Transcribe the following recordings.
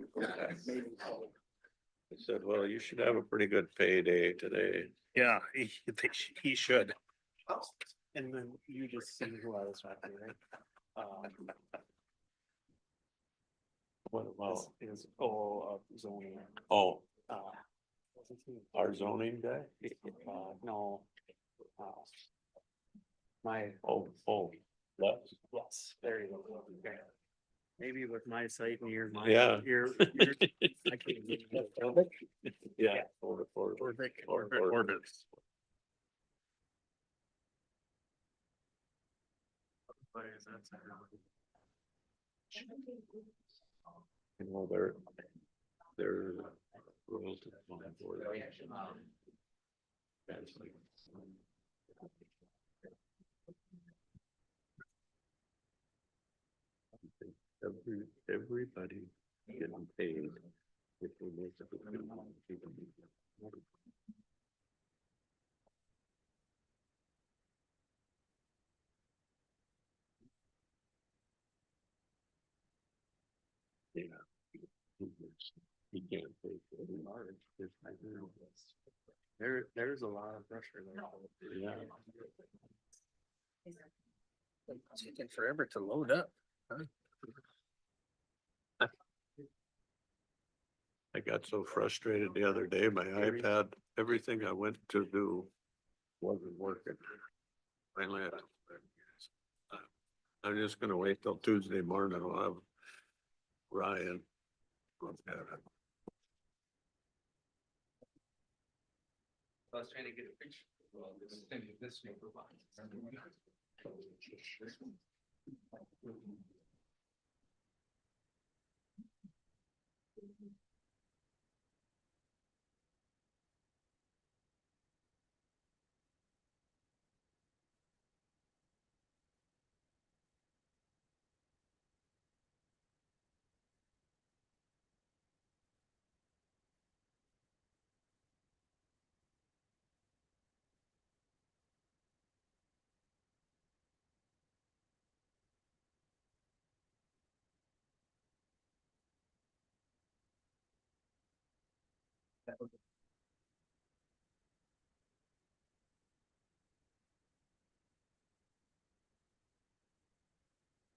I said, well, you should have a pretty good payday today. Yeah, he should. And then you just see who I was talking to, right? What about, Zoning. oh, Uh, what's his name? our zoning guy? No. uh, My, Oh, Les. yes, there you go. Okay. Maybe with my site and your. Yeah. Your. I can't get it. Yeah. Or. Orbits. You know, they're rules to the board. That's like- Everybody getting paid. If we make it. Yeah. He can't pay for it. Large, I know. There's a lot of pressure there. Yeah. It's taking forever to load up. I got so frustrated the other day, my iPad, everything I went to do wasn't working. Finally, I'm just gonna wait till Tuesday morning. I'll have Ryan look at it. I was trying to get a picture. Well, this paper box.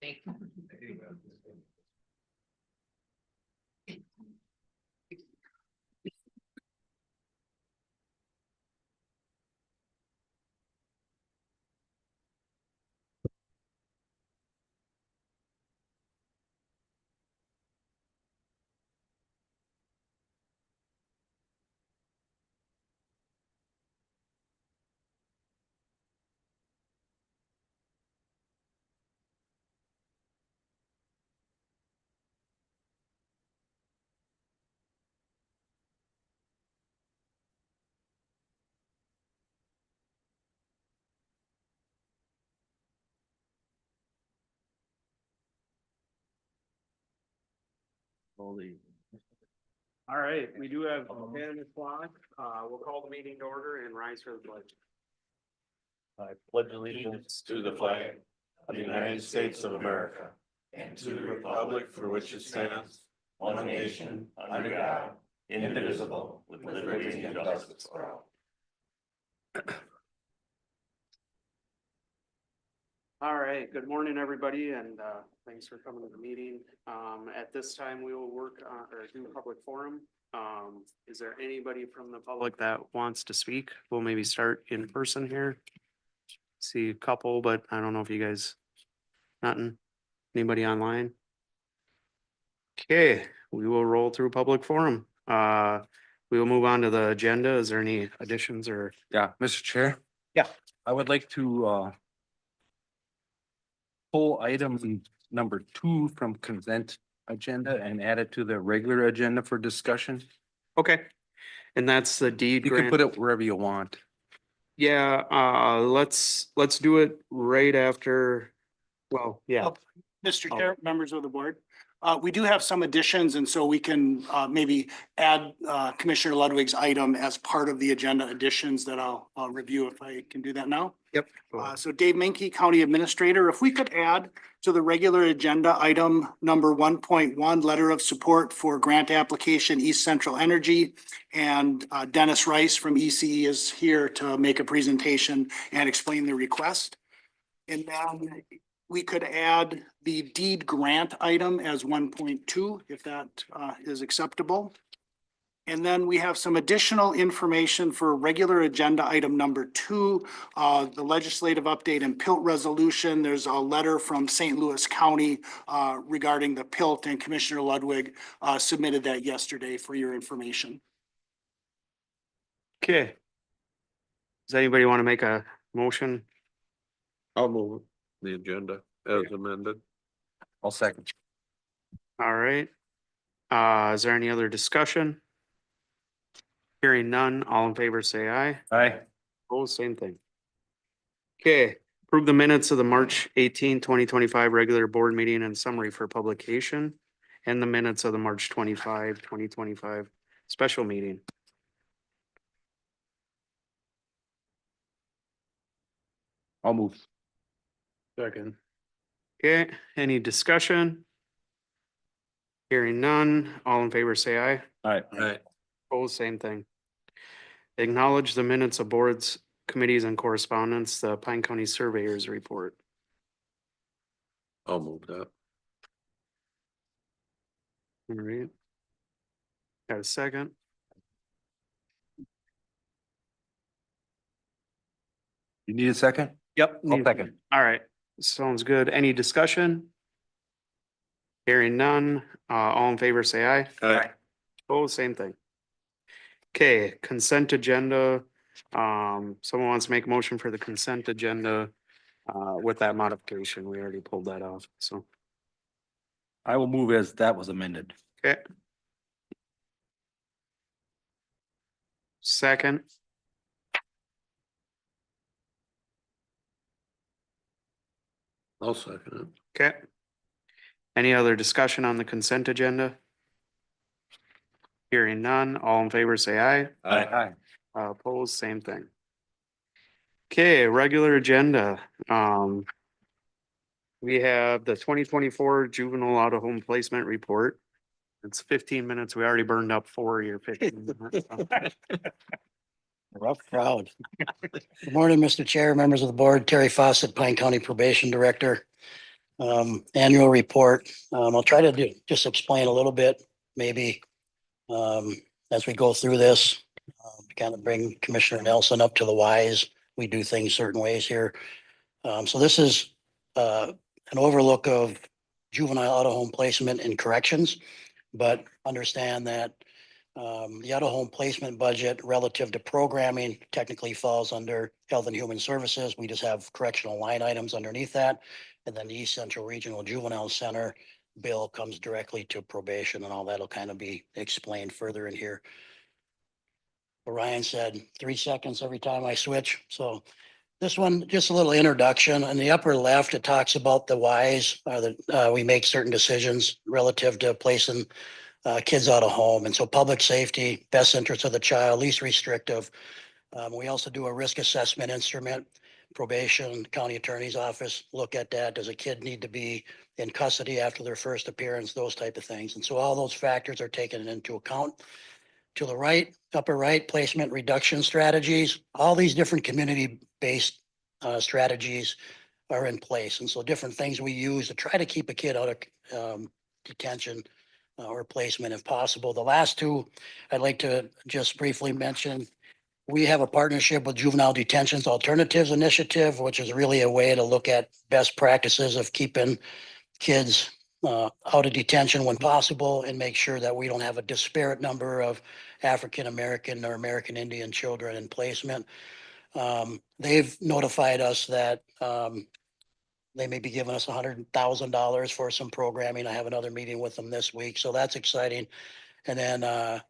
Thank you. There you go. Holy. All right, we do have 10 o'clock. We'll call the meeting to order and rise for the pledge. I pledge allegiance to the flag of the United States of America and to the republic for which it stands, one nation, under God, indivisible, with liberty and justice for all. All right, good morning, everybody, and thanks for coming to the meeting. At this time, we will work on or do public forum. Is there anybody from the public that wants to speak? We'll maybe start in person here. See a couple, but I don't know if you guys, nothing. Anybody online? Okay, we will roll through public forum. We will move on to the agenda. Is there any additions or? Yeah, Mr. Chair. Yeah. I would like to pull item number 2 from consent agenda and add it to the regular agenda for discussion. Okay, and that's the deed You can grant. put it wherever you want. Yeah, let's do it right after, well, yeah. Mr. Oh. Chair, members of the board, We do have some additions, and so we can maybe add Commissioner Ludwig's item as part of the agenda additions that I'll review if I can do that now. Yep. So Dave Menke, County Administrator, if we could add to the regular agenda item number 1.1, letter of support for grant application East Central Energy. And Dennis Rice from ECE is here to make a presentation and explain the request. And then we could add the deed grant item as 1.2, if that is acceptable. And then we have some additional information for regular agenda item number 2, the legislative update and PILT resolution. There's a letter from St. Louis County regarding the PILT, and Commissioner Ludwig submitted that yesterday for your information. Okay. Does anybody want to make a motion? I'll move the agenda as amended. I'll second. All right. Is there any other discussion? Hearing none, all in favor say aye. Aye. Oh, same thing. Okay, approve the minutes of the March 18, 2025 regular board meeting and summary for publication. And the minutes of the March 25, 2025 special meeting. I'll move. Second. Okay, any discussion? Hearing none, all in favor say aye. Aye. Oh, same thing. Acknowledge the minutes of boards, committees and correspondence, the Pine County Surveyors Report. I'll move that. All right. Got a second? You need a second? Yep. I'll second. All right, sounds good. Any discussion? Hearing none, all in favor say aye. Aye. Oh, same thing. Okay, consent agenda. Someone wants to make a motion for the consent agenda with that modification. We already pulled that off, so. I will move as that was amended. Okay. Second, I'll second okay. Any other discussion on the consent agenda? Hearing none, all in favor say aye. it. Aye. Opposed, same thing. Okay, regular agenda. We have the 2024 juvenile out of home placement report. It's 15 minutes. We already burned up 4 of your 15 minutes. Rough crowd. Good morning, Mr. Chair, members of the board, Terry Fawcett, Pine County Probation Director. Annual report. I'll try to just explain a little bit, maybe as we go through this, kind of bring Commissioner Nelson up to the whys. We do things certain ways here. So this is an overlook of juvenile out of home placement and corrections, but understand that the out of home placement budget relative to programming technically falls under Health and Human Services. We just have correctional line items underneath that. And then the East Central Regional Juvenile Center bill comes directly to probation, and all that'll kind of be explained further in here. Ryan said 3 seconds every time I switch. So this one, just a little introduction. In the upper left, it talks about the whys that we make certain decisions relative to placing kids out of home. And so public safety, best interest of the child, least restrictive. We also do a risk assessment instrument. Probation, county attorney's office look at that. Does a kid need to be in custody after their first appearance? Those type of things. And so all those factors are taken into account. To the right, upper right, placement reduction strategies. All these different community-based strategies are in place. And so different things we use to try to keep a kid out of detention or placement if possible. The last two I'd like to just briefly mention. We have a partnership with Juvenile Detentions Alternatives Initiative, which is really a way to look at best practices of keeping kids out of detention when possible and make sure that we don't have a disparate number of African-American or American Indian children in placement. They've notified us that they may be giving us $100,000 for some programming. I have another meeting with them this week, so that's exciting. And then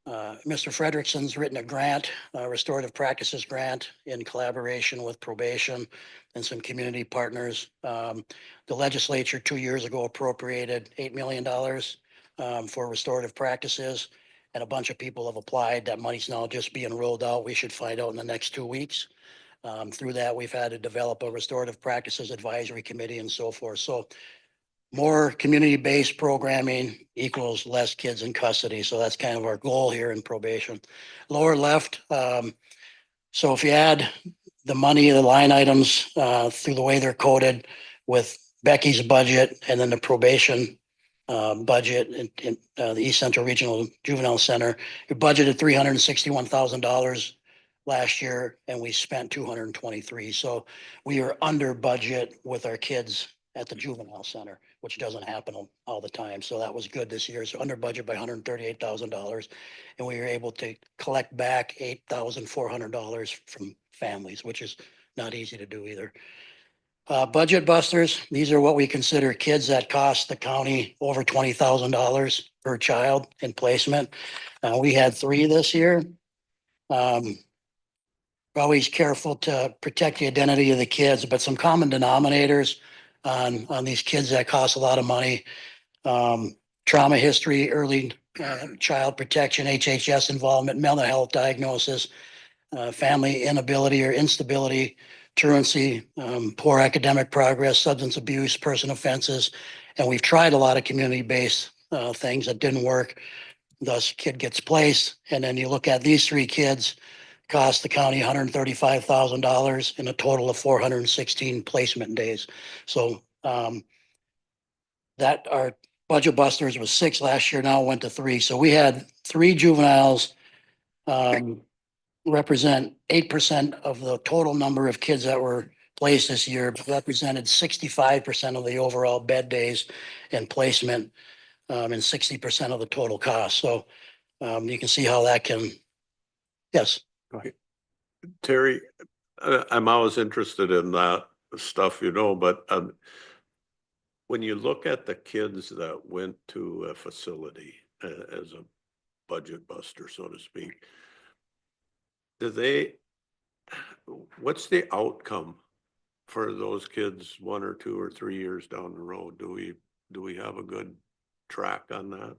Mr. Frederickson's written a grant, restorative practices grant in collaboration with probation and some community partners. The legislature 2 years ago appropriated $8 million for restorative practices. And a bunch of people have applied. That money's now just being rolled out. We should find out in the next 2 weeks. Through that, we've had to develop a restorative practices advisory committee and so forth. So more community-based programming equals less kids in custody. So that's kind of our goal here in probation. Lower left, so if you add the money, the line items through the way they're coded with Becky's budget and then the probation budget in the East Central Regional Juvenile Center, we budgeted $361,000 last year and we spent 223. So we are under budget with our kids at the juvenile center, which doesn't happen all the time. So that was good this year. So under budget by $138,000. And we were able to collect back $8,400 from families, which is not easy to do either. Budget busters, these are what we consider kids that cost the county over $20,000 per child in placement. We had 3 this year. Always careful to protect the identity of the kids, but some common denominators on these kids that cost a lot of money. Trauma history, early child protection, HHS involvement, mental health diagnosis, family inability or instability, truancy, poor academic progress, substance abuse, person offenses. And we've tried a lot of community-based things that didn't work. Thus, kid gets placed. And then you look at these 3 kids, cost the county $135,000 in a total of 416 placement days. So that our budget busters was 6 last year, now went to 3. So we had 3 juveniles represent 8% of the total number of kids that were placed this year, but represented 65% of the overall bed days and placement and 60% of the total cost. So you can see how that can, yes. Terry, I'm always interested in that stuff, but when you look at the kids that went to a facility as a budget buster, so to speak, what's the outcome for those kids 1 or 2 or 3 years down the road? Do we have a good track on that?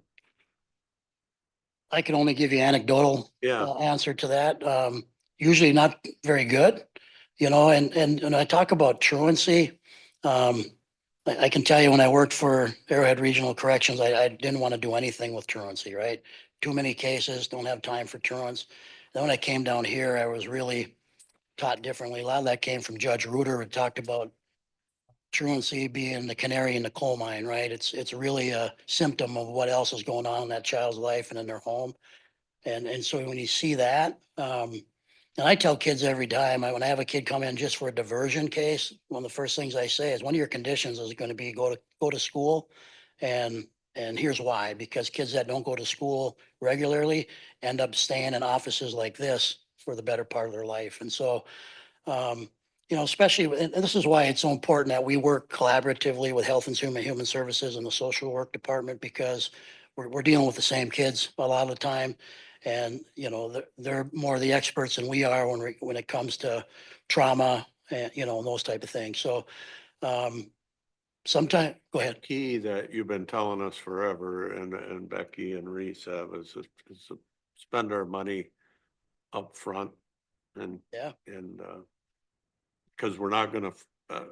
I can only give you anecdotal answer to that. Usually not very good, and when I talk about truancy, I can tell you when I worked for Arrowhead Regional Corrections, I didn't want to do anything with truancy, right? Too many cases, don't have time for truants. Then when I came down here, I was really taught differently. A lot of that came from Judge Reuter, who talked about truancy being the canary in the coal mine, right? It's really a symptom of what else is going on in that child's life and in their home. And so when you see that, and I tell kids every time, when I have a kid come in just for a diversion case, one of the first things I say is one of your conditions is going to be go to school. And here's why, because kids that don't go to school regularly end up staying in offices like this for the better part of their life. And so, especially, and this is why it's so important that we work collaboratively with Health and Human Services and the social work department, because we're dealing with the same kids a lot of the time. And, they're more the experts than we are when it comes to trauma and, and those type of things. So sometimes, go ahead. Key that you've been telling us forever, and Becky and Reese have, is to spend our money up front and because we're not going to,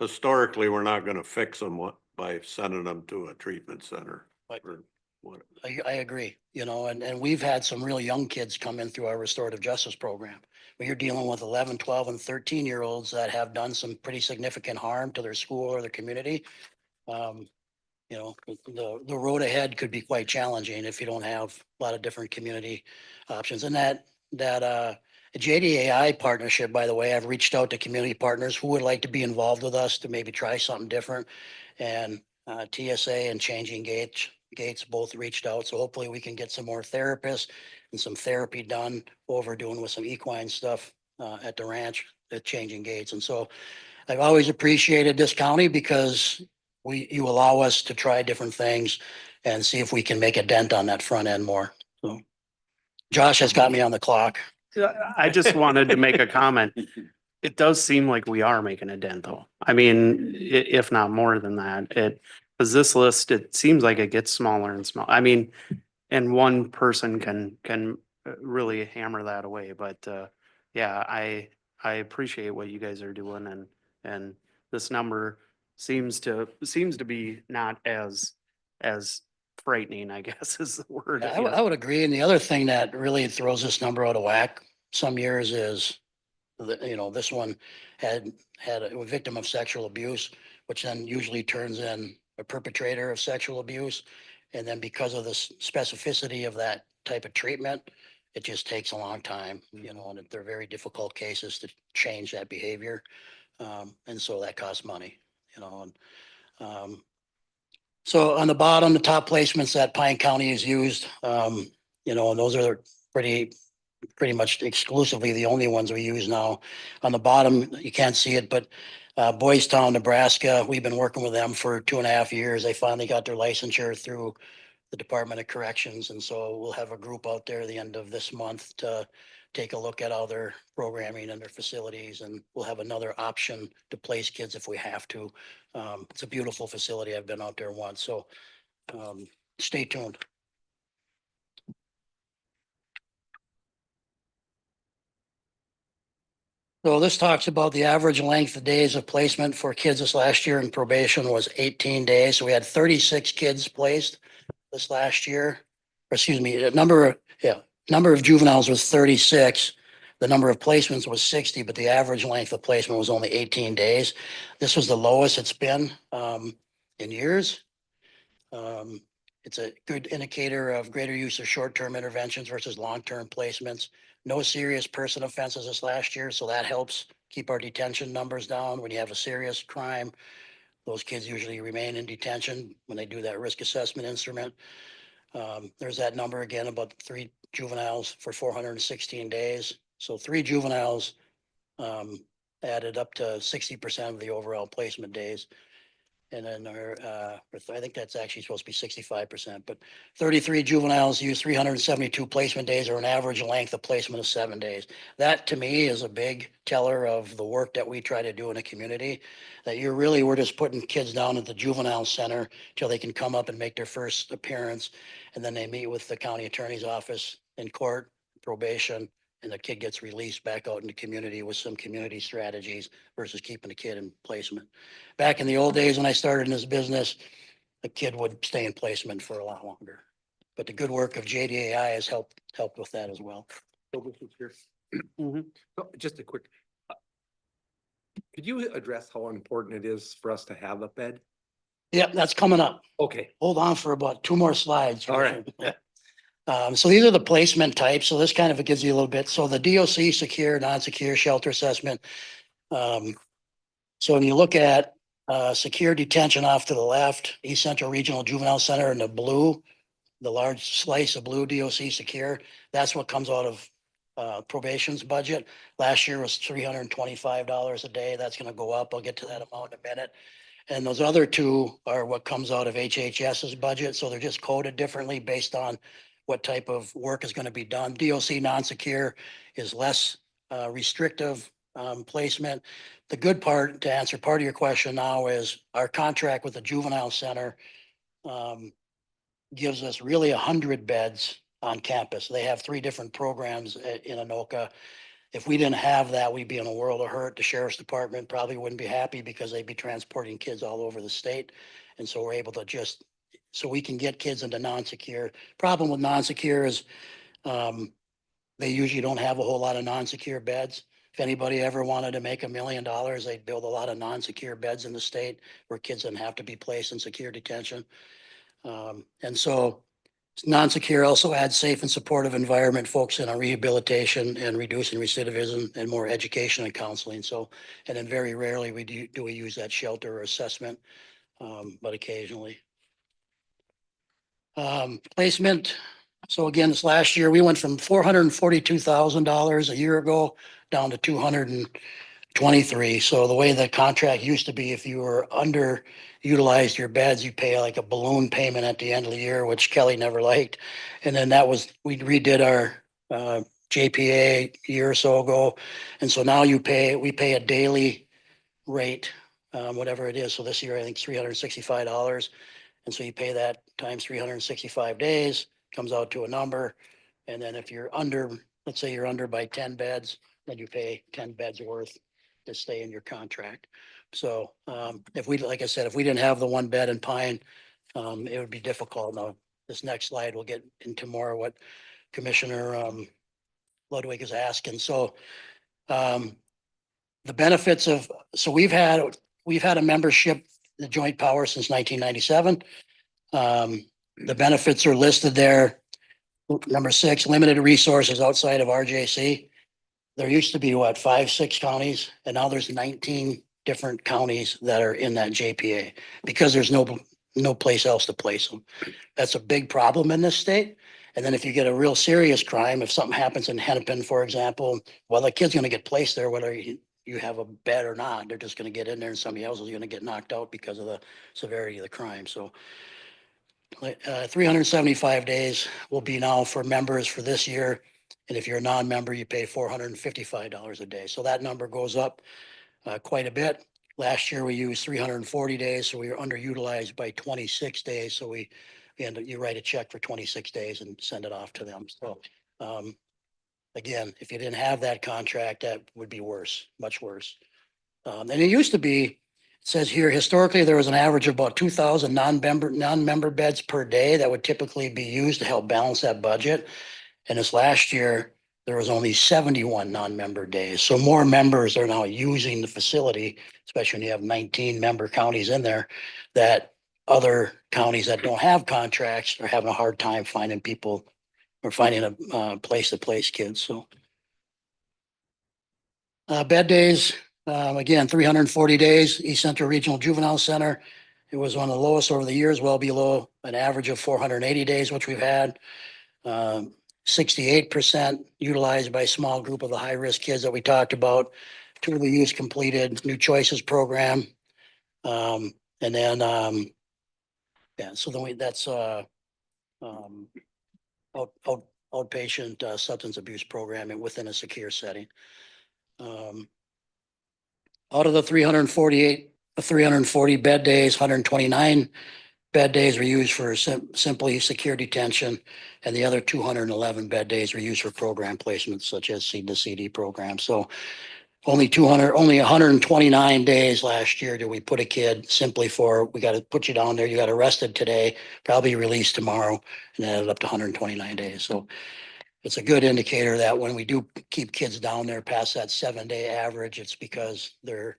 historically, we're not going to fix them by sending them to a treatment center. I agree, and we've had some really young kids come in through our restorative justice program. Where you're dealing with 11, 12, and 13-year-olds that have done some pretty significant harm to their school or their community. The road ahead could be quite challenging if you don't have a lot of different community options. And that JDAI partnership, by the way, I've reached out to community partners who would like to be involved with us to maybe try something different. And TSA and Changing Gates both reached out. So hopefully we can get some more therapists and some therapy done over doing with some equine stuff at the ranch at Changing Gates. And so I've always appreciated this county because you allow us to try different things and see if we can make a dent on that front end more. So Josh has got me on the clock. I just wanted to make a comment. It does seem like we are making a dent though. I mean, if not more than that, because this list, it seems like it gets smaller and smaller. I mean, and one person can really hammer that away, but yeah, I appreciate what you guys are doing and this number seems to be not as frightening, I guess is the word. Yeah, I would agree. And the other thing that really throws this number out of whack some years is this one had a victim of sexual abuse, which then usually turns in a perpetrator of sexual abuse. And then because of the specificity of that type of treatment, it just takes a long time, and they're very difficult cases to change that behavior. And so that costs money, and, so on the bottom, the top placements that Pine County has used, and those are pretty much exclusively the only ones we use now. On the bottom, you can't see it, but Boys Town, Nebraska, we've been working with them for 2.5 years. They finally got their licensure through the Department of Corrections. And so we'll have a group out there the end of this month to take a look at all their programming and their facilities. And we'll have another option to place kids if we have to. It's a beautiful facility. I've been out there once, so stay tuned. So this talks about the average length of days of placement for kids this last year in probation was 18 days. So we had 36 kids placed this last year. Or excuse me, the number of juveniles was 36. The number of placements was 60, but the average length of placement was only 18 days. This was the lowest it's been in years. It's a good indicator of greater use of short-term interventions versus long-term placements. No serious person offenses this last year, so that helps keep our detention numbers down. When you have a serious crime, those kids usually remain in detention when they do that risk assessment instrument. There's that number again, about 3 juveniles for 416 days. So 3 juveniles added up to 60% of the overall placement days. And then I think that's actually supposed to be 65%, but 33 juveniles use 372 placement days, or an average length of placement of 7 days. That to me is a big teller of the work that we try to do in a community, that we're just putting kids down at the juvenile center till they can come up and make their first appearance. And then they meet with the county attorney's office in court, probation, and the kid gets released back out in the community with some community strategies versus keeping the kid in placement. Back in the old days when I started in this business, the kid would stay in placement for a lot longer. But the good work of JDAI has helped with that as well. Mhm. So, just a quick. Could you address how important it is for us to have a bed? Yep, that's coming up. Okay. Hold on for about 2 more slides. All right. So these are the placement types. So this kind of gives you a little bit. So the DOC secure, non-secure shelter assessment. So when you look at secure detention off to the left, East Central Regional Juvenile Center in the blue, the large slice of blue DOC secure, that's what comes out of probation's budget. Last year was $325 a day. That's going to go up. I'll get to that amount in a minute. And those other 2 are what comes out of HHS's budget. So they're just coded differently based on what type of work is going to be done. DOC non-secure is less restrictive placement. The good part, to answer part of your question now, is our contract with the juvenile center gives us really 100 beds on campus. They have 3 different programs in Anoka. If we didn't have that, we'd be in a world of hurt. The sheriff's department probably wouldn't be happy because they'd be transporting kids all over the state. And so we're able to so we can get kids into non-secure. Problem with non-secure is they usually don't have a whole lot of non-secure beds. If anybody ever wanted to make $1 million, they'd build a lot of non-secure beds in the state where kids didn't have to be placed in secure detention. And so non-secure also adds safe and supportive environment, focusing on rehabilitation and reducing recidivism and more education and counseling. So, and then very rarely do we use that shelter or assessment, but occasionally. Placement. So again, this last year, we went from $442,000 a year ago down to 223. So the way the contract used to be, if you were underutilized your beds, you pay like a balloon payment at the end of the year, which Kelly never liked. And then we redid our JPA a year or so ago. And so now we pay a daily rate, whatever it is. So this year, I think $365. And so you pay that times 365 days, comes out to a number. And then if you're under, let's say you're under by 10 beds, then you pay 10 beds worth to stay in your contract. So if we, like I said, if we didn't have the one bed in Pine, it would be difficult. Now, this next slide will get into more what Commissioner Ludwig is asking. So the benefits of, so we've had a membership, the Joint Power, since 1997. The benefits are listed there. Number 6, limited resources outside of RJC. There used to be what, 5, 6 counties, and now there's 19 different counties that are in that JPA because there's no place else to place them. That's a big problem in this state. And then if you get a real serious crime, if something happens in Hennepin, for example, well, the kid's going to get placed there, whether you have a bed or not. They're just going to get in there and somebody else is going to get knocked out because of the severity of the crime. So 375 days will be now for members for this year. And if you're a non-member, you pay $455 a day. So that number goes up quite a bit. Last year, we used 340 days, so we were underutilized by 26 days. So you write a check for 26 days and send it off to them. So again, if you didn't have that contract, that would be worse, much worse. And it used to be, it says here, historically, there was an average of about 2,000 non-member beds per day that would typically be used to help balance that budget. And this last year, there was only 71 non-member days. So more members are now using the facility, especially when you have 19 member counties in there, that other counties that don't have contracts are having a hard time finding people or finding a place to place kids. So bed days, again, 340 days, East Central Regional Juvenile Center. It was one of the lowest over the years, well below an average of 480 days, which we've had. 68% utilized by a small group of the high-risk kids that we talked about. 2 of the youth completed New Choices program. And then, yeah, so then that's outpatient substance abuse programming within a secure setting. Out of the 340 bed days, 129 bed days were used for simply secure detention, and the other 211 bed days were used for program placements such as seed to CD programs. So only 129 days last year did we put a kid simply for, we got to put you down there, you got arrested today, probably released tomorrow, and added up to 129 days. So it's a good indicator that when we do keep kids down there past that 7-day average, it's because they're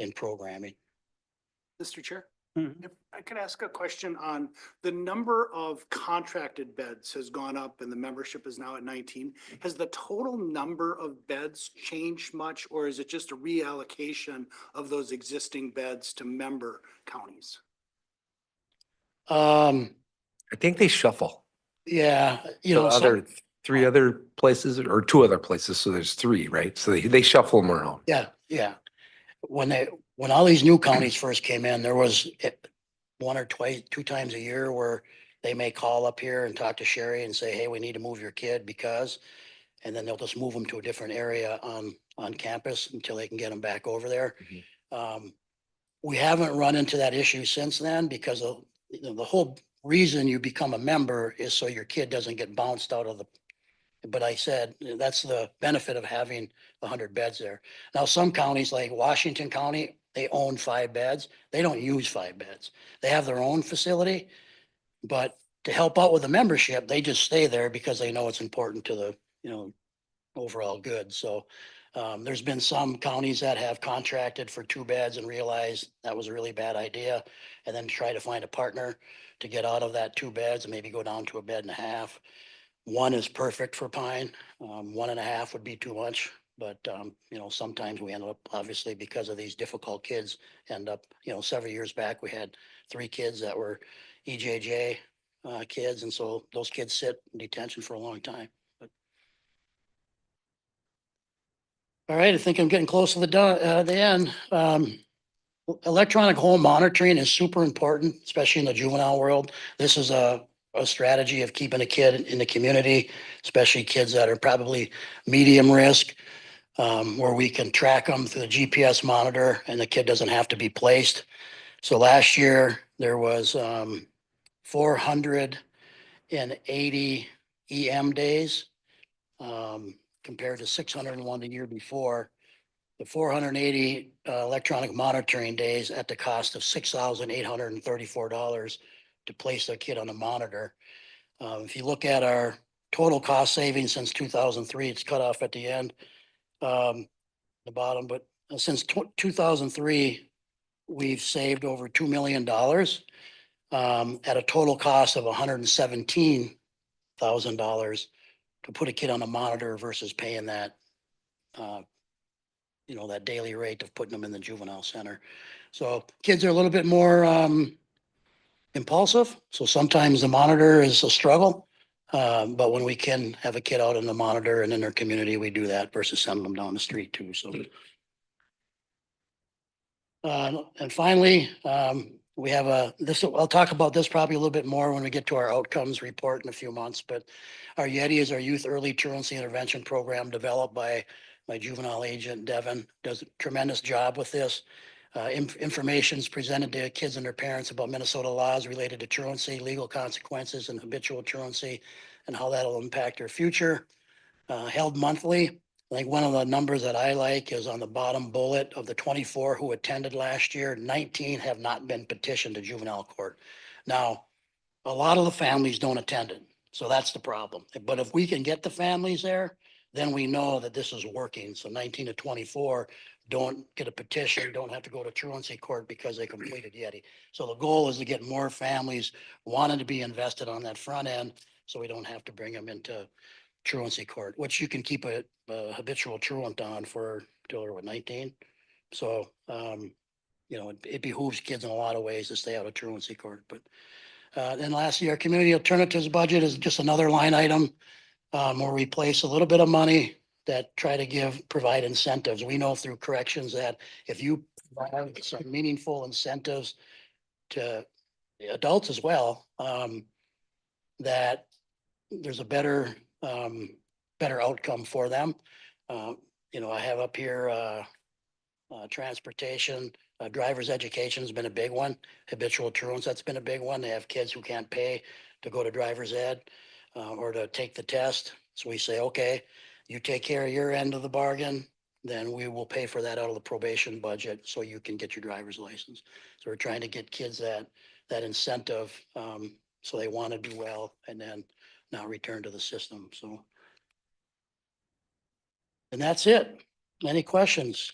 in programming. Mr. Chair? If I could ask a question on the number of contracted beds has gone up and the membership is now at 19. Has the total number of beds changed much, or is it just a reallocation of those existing beds to member counties? I think they shuffle. Yeah, So 3 other places or 2 other places. So there's 3, right? So they shuffle them around. Yeah. When all these new counties first came in, there was 1 or 2 times a year where they may call up here and talk to Sherry and say, hey, we need to move your kid because, and then they'll just move them to a different area on campus until they can get them back over there. We haven't run into that issue since then because of, the whole reason you become a member is so your kid doesn't get bounced out of the, but I said, that's the benefit of having 100 beds there. Now, some counties like Washington County, they own 5 beds. They don't use 5 beds. They have their own facility, but to help out with the membership, they just stay there because they know it's important to the, overall good. So there's been some counties that have contracted for 2 beds and realized that was a really bad idea. And then try to find a partner to get out of that 2 beds and maybe go down to a bed and a half. 1 is perfect for Pine. 1.5 would be too much. But, sometimes we end up, obviously, because of these difficult kids, end up, several years back, we had 3 kids that were EJJ kids. And so those kids sit in detention for a long time. But... All right, I think I'm getting close to the end. Electronic home monitoring is super important, especially in the juvenile world. This is a a strategy of keeping a kid in the community, especially kids that are probably medium risk, where we can track them through the GPS monitor and the kid doesn't have to be placed. So last year, there was 480 EM days, compared to 601 the year before. The 480 electronic monitoring days at the cost of $6,834 to place their kid on a monitor. If you look at our total cost savings since 2003, it's cut off at the end, the bottom, but since 2003, we've saved over $2 million at a total cost of $117,000 to put a kid on a monitor versus paying that, that daily rate of putting them in the juvenile center. So kids are a little bit more impulsive. So sometimes the monitor is a struggle. But when we can have a kid out in the monitor and in their community, we do that versus sending them down the street too. So. And finally, we have I'll talk about this probably a little bit more when we get to our outcomes report in a few months, but our YETI is our Youth Early Truancy Intervention Program developed by my juvenile agent, Devin, does a tremendous job with this. Information is presented to kids and their parents about Minnesota laws related to truancy, legal consequences and habitual truancy, and how that'll impact their future. Held monthly. I think one of the numbers that I like is on the bottom bullet of the 24 who attended last year, 19 have not been petitioned to juvenile court. Now, a lot of the families don't attend it, so that's the problem. But if we can get the families there, then we know that this is working. So 19 to 24 don't get a petition, don't have to go to truancy court because they completed YETI. So the goal is to get more families wanting to be invested on that front end, so we don't have to bring them into truancy court, which you can keep a habitual truant on for till they're 19. So, it behooves kids in a lot of ways to stay out of truancy court. But then lastly, our community alternatives budget is just another line item where we place a little bit of money that try to provide incentives. We know through corrections that if you provide some meaningful incentives to adults as well, that there's a better outcome for them. I have up here transportation, driver's education has been a big one. Habitual truants, that's been a big one. They have kids who can't pay to go to driver's ed or to take the test. So we say, okay, you take care of your end of the bargain, then we will pay for that out of the probation budget so you can get your driver's license. So we're trying to get kids that incentive so they want to do well and then now return to the system. So. And that's it. Any questions?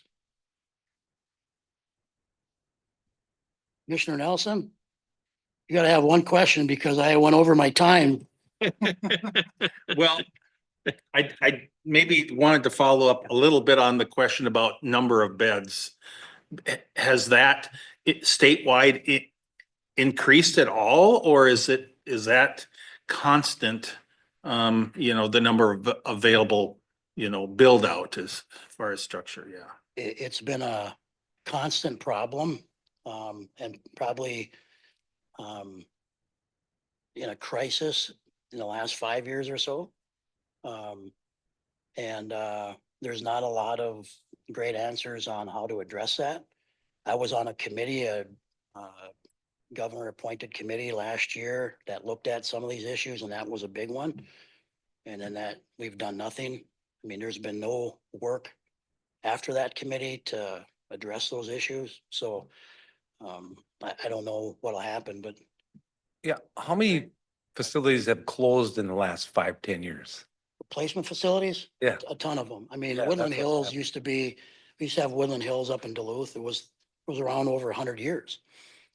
Commissioner Nelson? You gotta have one question because I went over my time. Well, I maybe wanted to follow up a little bit on the question about number of beds. Has that statewide increased at all, or is that constant? The number of available, build out as far as structure, yeah. It's been a constant problem, and probably in a crisis in the last 5 years or so. And there's not a lot of great answers on how to address that. I was on a committee, a governor appointed committee last year that looked at some of these issues, and that was a big one. And then that we've done nothing. I mean, there's been no work after that committee to address those issues. So I don't know what'll happen, but Yeah, how many facilities have closed in the last 5-10 years? replacement facilities, Yeah. a ton of them. I mean, Yeah, Woodland that's what's Hills happening. used to be, we used to have Woodland Hills up in Duluth. It was around over 100 years.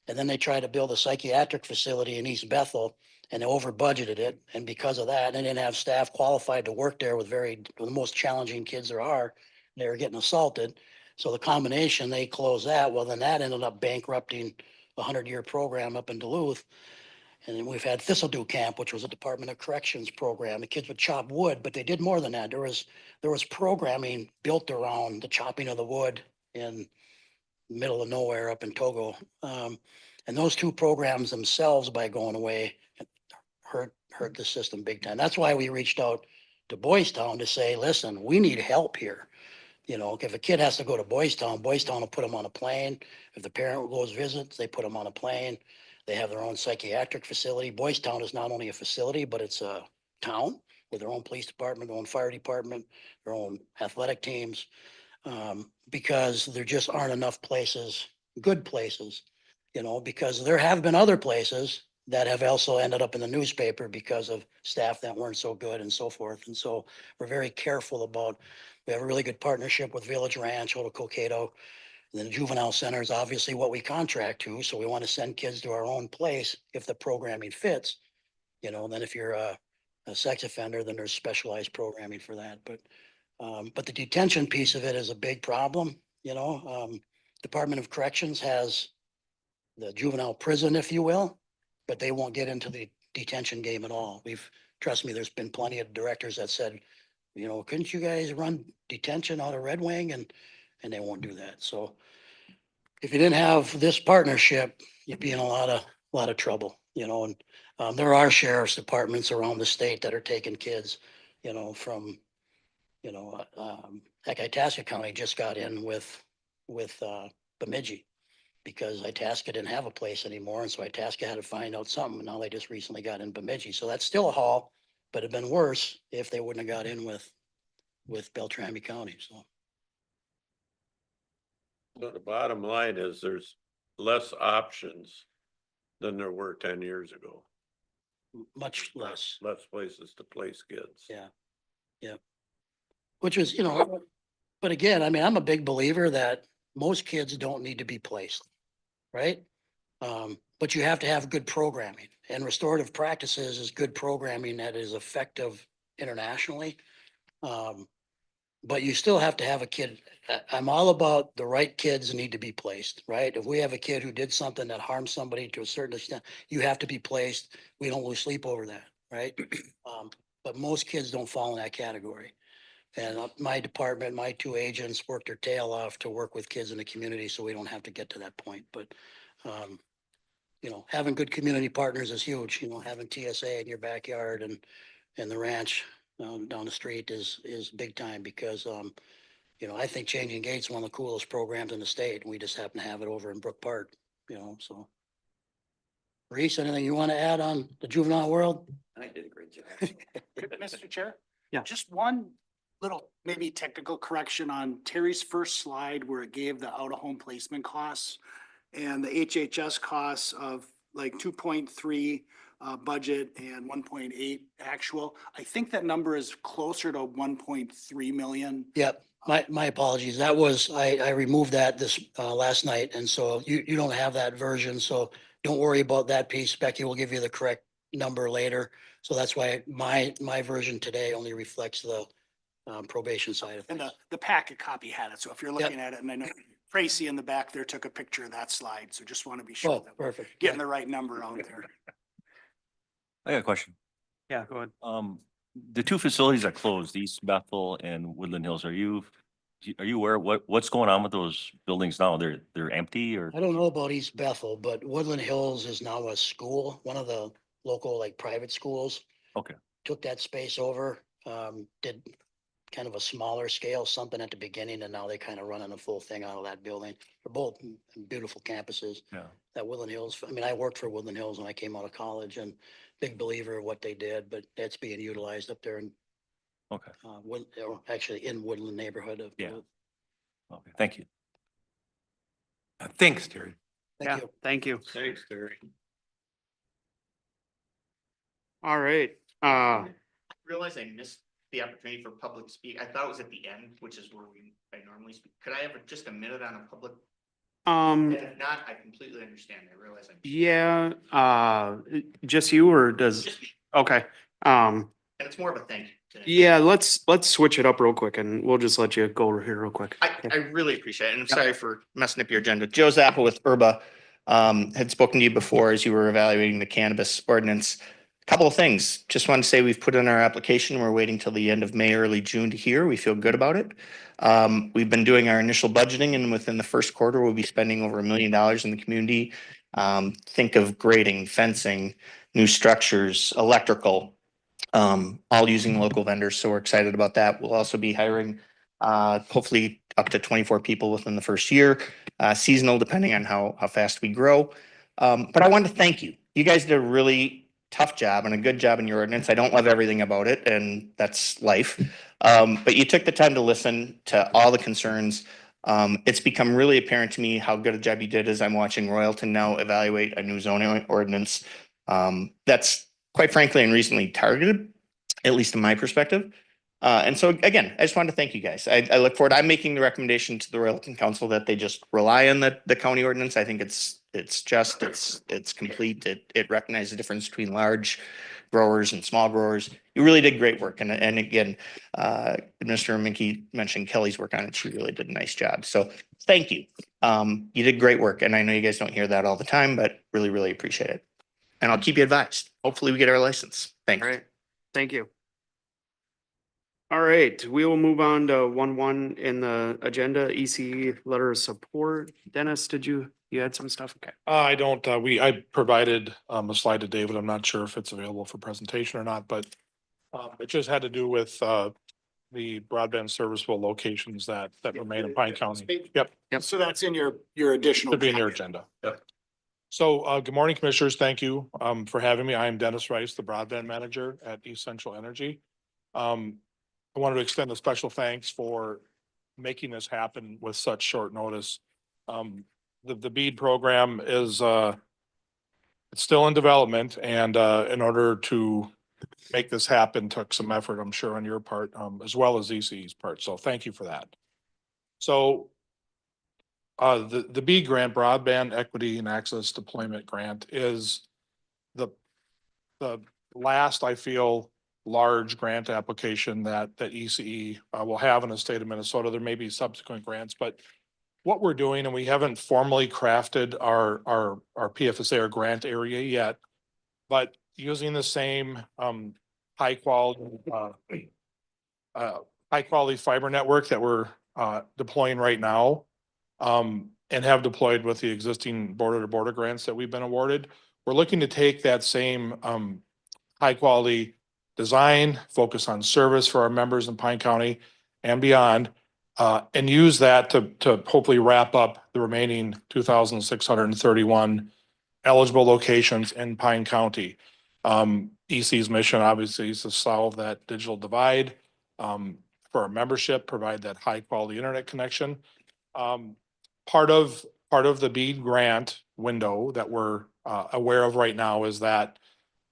And then they tried to build a psychiatric facility in East Bethel and they over budgeted it. And because of that, they didn't have staff qualified to work there with the most challenging kids there are. They were getting assaulted. So the combination, they closed that. Well, then that ended up bankrupting a 100-year program up in Duluth. And then we've had Thistledew Camp, which was a Department of Corrections program. The kids would chop wood, but they did more than that. There was programming built around the chopping of the wood in the middle of nowhere up in Togo. And those two programs themselves, by going away, hurt the system big time. That's why we reached out to Boys Town to say, listen, we need help here. You know, if a kid has to go to Boys Town will put them on a plane. If the parent goes visits, they put them on a plane. They have their own psychiatric facility. Boys Town is not only a facility, but it's a town with their own police department, their own fire department, their own athletic teams. Because there just aren't enough places, good places, you know, because there have been other places that have also ended up in the newspaper because of staff that weren't so good and so forth. And so we're very careful about, we have a really good partnership with Village Ranch, Oto Cokato. And then the juvenile center is obviously what we contract to. So we want to send kids to our own place if the programming fits. You know, then if you're a sex offender, then there's specialized programming for that. But the detention piece of it is a big problem, you know. Department of Corrections has the juvenile prison, if you will, but they won't get into the detention game at all. Trust me, there's been plenty of directors that said, you know, couldn't you guys run detention out of Red Wing? And they won't do that. So if you didn't have this partnership, you'd be in a lot of trouble, you know. And there are sheriff's departments around the state that are taking kids, you know, from, you know, heck, Itasca County just got in with Bemidji because Itasca didn't have a place anymore. And so Itasca had to find out something. And now they just recently got in Bemidji. So that's still a haul, but it'd been worse if they wouldn't have got in with Beltrami County. So So the bottom line is there's less options than there were 10 years ago. much less. Less places to place kids. Yeah. Yeah. Which is, you know, but again, I mean, I'm a big believer that most kids don't need to be placed, right? But you have to have good programming, and restorative practices is good programming that is effective internationally. But you still have to have a kid. I'm all about the right kids need to be placed, right? If we have a kid who did something that harmed somebody to a certain extent, you have to be placed. We don't lose sleep over that, right? But most kids don't fall in that category. And my department, my two agents work their tail off to work with kids in the community, so we don't have to get to that point. But, you know, having good community partners is huge. You know, having TSA in your backyard and the ranch down the street is big time because, you know, I think Changing Gates is one of the coolest programs in the state. We just happen to have it over in Brook Park, you know, so. Reese, anything you want to add on the juvenile world? I did a great job. Mr. Chair? Yeah. Just one little maybe technical correction on Terry's first slide where it gave the out-of-home placement costs and the HHS costs of like 2.3 budget and 1.8 actual. I think that number is closer to 1.3 million. Yep, my apologies. That was, I removed that this last night, and so you don't have that version, so don't worry about that piece. Becky will give you the correct number later. So that's why my version today only reflects the probation side of And things. the packet copy had it. So if you're looking at it, and I know Tracy in the back there took a picture of that slide. So just want to be sure Oh, that we're perfect. getting the right number out there. I got a question. Yeah, go ahead. The two facilities that closed, East Bethel and Woodland Hills, are you aware what's going on with those buildings now? They're empty or? I don't know about East Bethel, but Woodland Hills is now a school, one of the local like private schools. Okay. Took that space over, did kind of a smaller scale, something at the beginning, and now they kind of running the full thing out of that building. They're both beautiful campuses. Yeah. That Woodland Hills, I mean, I worked for Woodland Hills when I came out of college and big believer of what they did, but that's being utilized up there in, Okay, or actually in Woodland neighborhood of. Yeah. okay, thank you. Thanks, Terry. Thank Yeah, you. thank you. Thanks, Terry. All right. Realize I missed the opportunity for public speak. I thought it was at the end, which is where I normally speak. Could I have just a minute on a public? And if not, I completely understand. I realize I'm. Yeah, just you or does, Just me. okay. And it's more of a thank you today. Yeah, let's switch it up real quick and we'll just let you go over here real quick. I really appreciate it. And I'm sorry for messing up your agenda. Joe Zappa with Urba had spoken to you before as you were evaluating the cannabis ordinance. Couple of things. Just want to say we've put in our application. We're waiting till the end of May, early June to hear. We feel good about it. We've been doing our initial budgeting, and within the first quarter, we'll be spending over $1 million in the community. Think of grading, fencing, new structures, electrical, all using local vendors. So we're excited about that. We'll also be hiring hopefully up to 24 people within the first year, seasonal depending on how fast we grow. But I wanted to thank you. You guys did a really tough job and a good job in your ordinance. I don't love everything about it, and that's life. But you took the time to listen to all the concerns. It's become really apparent to me how good a job you did as I'm watching Royalton now evaluate a new zoning ordinance. That's quite frankly and recently targeted, at least in my perspective. And so again, I just wanted to thank you guys. I look forward, I'm making the recommendation to the Royalton Council that they just rely on the county ordinance. I think it's complete. It recognizes the difference between large growers and small growers. You really did great work. And again, Mr. Minke mentioned Kelly's work on it. She really did a nice job. So thank you. You did great work. And I know you guys don't hear that all the time, but really, really appreciate it. And I'll keep you advised. Hopefully we get our license. Thanks. All right, thank you. All right, we will move on to 1.1 in the agenda, ECE letter of support. Dennis, did you had some stuff? Okay. I don't, I provided a slide to David. I'm not sure if it's available for presentation or not, but it just had to do with the broadband serviceable locations that remain in Pine County. Yep, So that's in your additional. should be in your agenda. Yep. So good morning, commissioners. Thank you for having me. I am Dennis Rice, the broadband manager at East Central Energy. I wanted to extend a special thanks for making this happen with such short notice. The BEAD program is it's still in development, and in order to make this happen took some effort, I'm sure, on your part, as well as ECE's part. So thank you for that. So the BEAD grant, Broadband Equity and Access Deployment Grant, is the last, I feel, large grant application that ECE will have in the state of Minnesota. There may be subsequent grants, but what we're doing, and we haven't formally crafted our PFSA or grant area yet, but using the same high quality fiber network that we're deploying right now, and have deployed with the existing border to border grants that we've been awarded. We're looking to take that same high quality design, focus on service for our members in Pine County and beyond, and use that to hopefully wrap up the remaining 2,631 eligible locations in Pine County. EC's mission obviously is to solve that digital divide for our membership, provide that high quality internet connection. Part of the BEAD grant window that we're aware of right now is that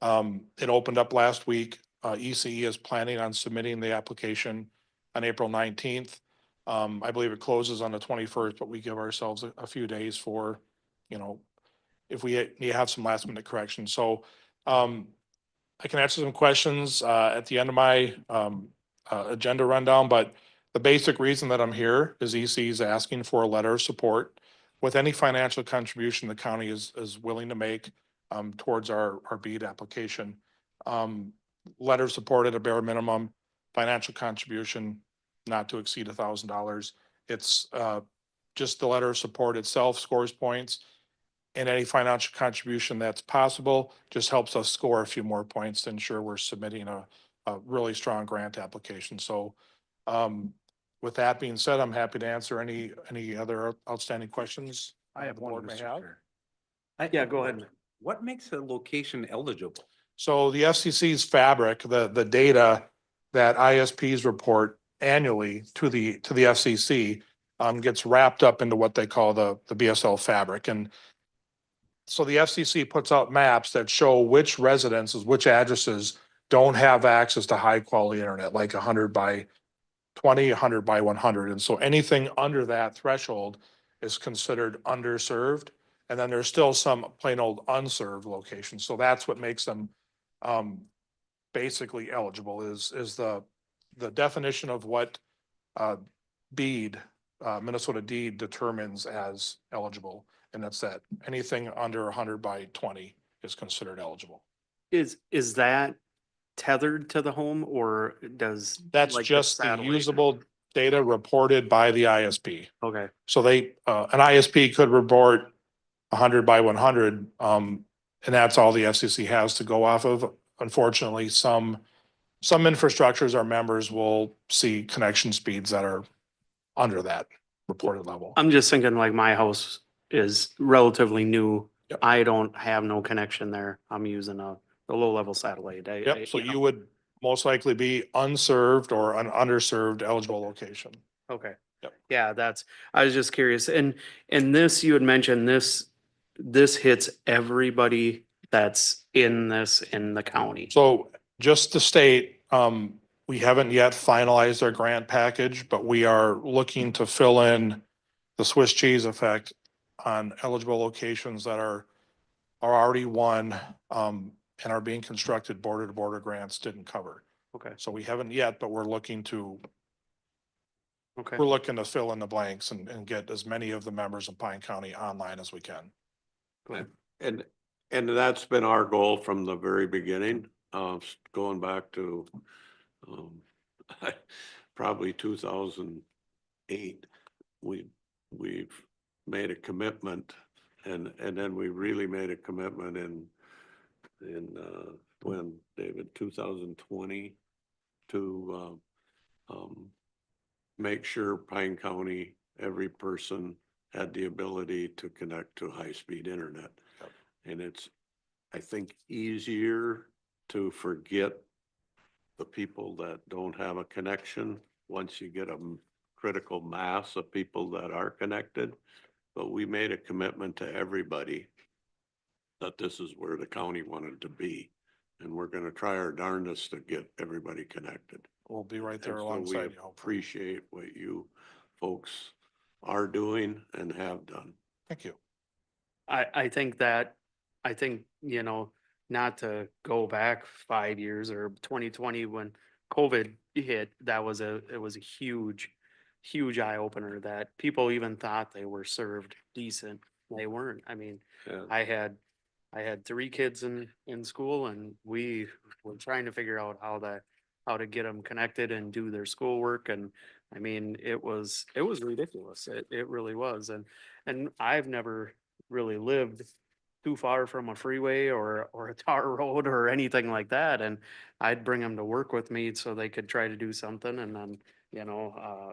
it opened up last week. ECE is planning on submitting the application on April 19th. I believe it closes on the 21st, but we give ourselves a few days for, if we have some last minute corrections. So I can answer some questions at the end of my agenda rundown, but the basic reason that I'm here is ECE is asking for a letter of support with any financial contribution the county is willing to make towards our BEAD application. Letter of support at a bare minimum, financial contribution not to exceed $1,000. It's just the letter of support itself scores points, and any financial contribution that's possible just helps us score a few more points to ensure we're submitting a really strong grant application. So with that being said, I'm happy to answer any other outstanding questions. I have one, Board may Mr. have. Chair. Yeah, go ahead. What makes a location eligible? So the FCC's fabric, the data that ISPs report annually to the FCC gets wrapped up into what they call the BSL fabric. And so the FCC puts out maps that show which residences, which addresses don't have access to high quality internet, like 100 by 20, 100 by 100. And so anything under that threshold is considered underserved. And then there's still some plain old unserved locations. So that's what makes them basically eligible is the definition of what BEAD, Minnesota DEED determines as eligible. And that's that anything under 100 by 20 is considered eligible. Is that tethered to the home, or does? That's like, just the satellite? usable data reported by the ISP. Okay, So they, an ISP could report 100 by 100, and And that's all the FCC has to go off of. Unfortunately, some infrastructures, our members will see connection speeds that are under that reported level. I'm just thinking like my house is relatively new. Yep. I don't have no connection there. I'm using a low level satellite. Yep, so you would most likely be unserved or an underserved eligible location. Okay. Yep. Yeah, I was just curious. And this, you had mentioned this hits everybody that's in the county. So just to state, we haven't yet finalized our grant package, but we are looking to fill in the Swiss cheese effect on eligible locations that are already won, and are being constructed border to border grants didn't cover. Okay. So we haven't yet, but we're looking to Okay. fill in the blanks and get as many of the members of Pine County online as we can. And that's been our goal from the very beginning, going back to, probably 2008. We've made a commitment, and then we really made a commitment in when, David, 2020 to, make sure Pine County, every person had the ability to connect to high-speed internet. Yep. And it's, I think, easier to forget the people that don't have a connection once you get a critical mass of people that are connected. But we made a commitment to everybody that this is where the county wanted to be. And we're gonna try our darndest to get everybody connected. We'll be right there And so alongside we you. hopefully. appreciate what you folks are doing and have done. Thank you. I think, not to go back 5 years or 2020 when COVID hit, it was a huge eye opener that people even thought they were served decent. They weren't. I mean, Yeah. I had 3 kids in school, and we were trying to figure out how to get them connected and do their schoolwork. And I mean, it was ridiculous. It really was. And I've never really lived too far from a freeway or a tar road or anything like that. And I'd bring them to work with me so they could try to do something. And then,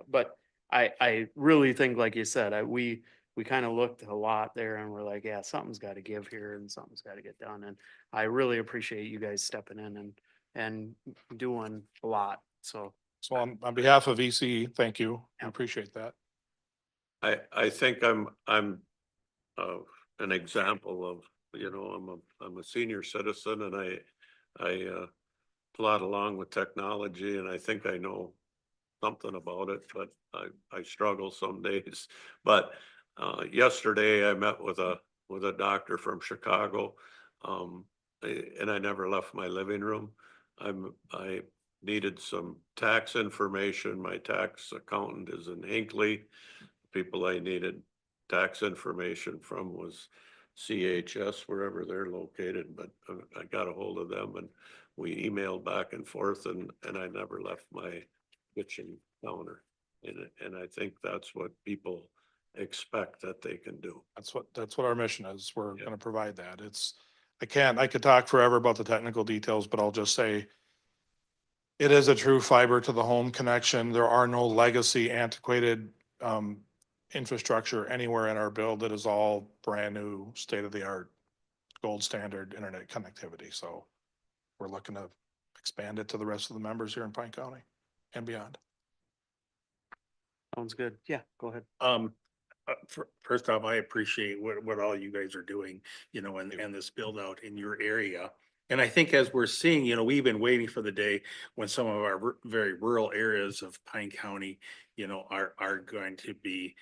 but I really think, like you said, we kind of looked a lot there and we're like, yeah, something's got to give here and something's got to get done. And I really appreciate you guys stepping in and doing a lot. So So on behalf of EC, thank you. I Yep. appreciate that. I think I'm an example of, I'm a senior citizen, and I plod along with technology, and I think I know something about it, but I struggle some days. But yesterday I met with a doctor from Chicago, and I never left my living room. I needed some tax information. My tax accountant is in Hinckley. People I needed tax information from was CHS, wherever they're located, but I got a hold of them and we emailed back and forth, and I never left my kitchen counter. And I think that's what people expect that they can do. That's what our mission is. We're Yeah. gonna provide that. I could talk forever about the technical details, but I'll just say it is a true fiber to the home connection. There are no legacy antiquated infrastructure anywhere in our build. It is all brand new, state of the art, gold standard internet connectivity. So we're looking to expand it to the rest of the members here in Pine County and beyond. sounds good. Yeah, go ahead. First off, I appreciate what all you guys are doing, and this build out in your area. And I think as we're seeing, we've been waiting for the day when some of our very rural areas of Pine County, are going to be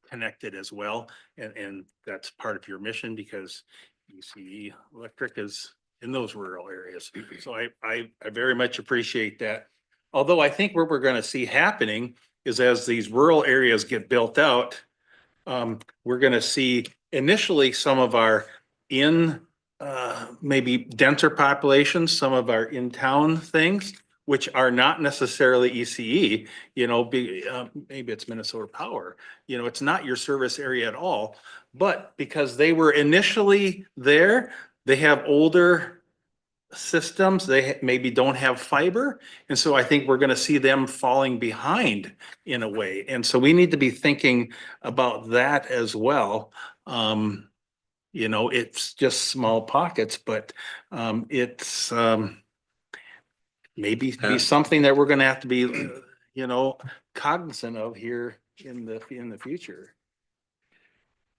connected as well. And that's part of your mission, because ECE Electric is in those rural areas. So I very much appreciate that. Although I think what we're going to see happening is as these rural areas get built out, we're going to see initially some of our maybe denser populations, some of our in-town things, which are not necessarily ECE, maybe it's Minnesota Power, it's not your service area at all. But because they were initially there, they have older systems, maybe don't have fiber. And so I think we're gonna see them falling behind in a way. And so we need to be thinking about that as well. You know, it's just small pockets, but it's maybe be something that we're gonna have to be, you know, cognizant of here in the future.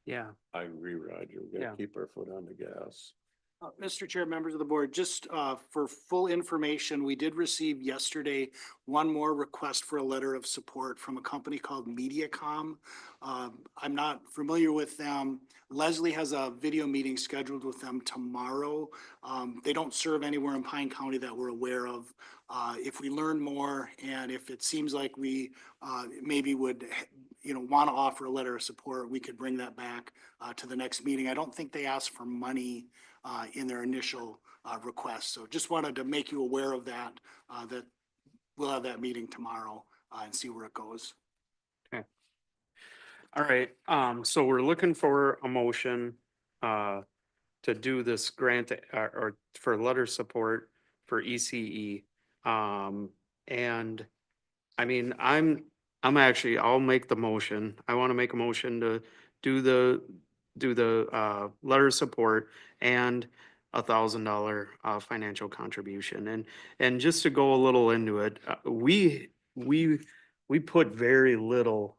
Yeah, I agree, Roger. We Yeah. gotta keep our foot on the gas. Mr. Chair, members of the board, just for full information, we did receive yesterday one more request for a letter of support from a company called MediaCom. I'm not familiar with them. Leslie has a video meeting scheduled with them tomorrow. They don't serve anywhere in Pine County that we're aware of. If we learn more and if it seems like we maybe would, you know, want to offer a letter of support, we could bring that back to the next meeting. I don't think they asked for money in their initial request. So just wanted to make you aware of that, that we'll have that meeting tomorrow and see where it goes. all right. So we're looking for a motion to do this grant or for letter support for ECE. And I mean, I'm actually, I'll make the motion. I want to make a motion to do the letter of support and $1,000 financial contribution. And just to go a little into it, we put very little.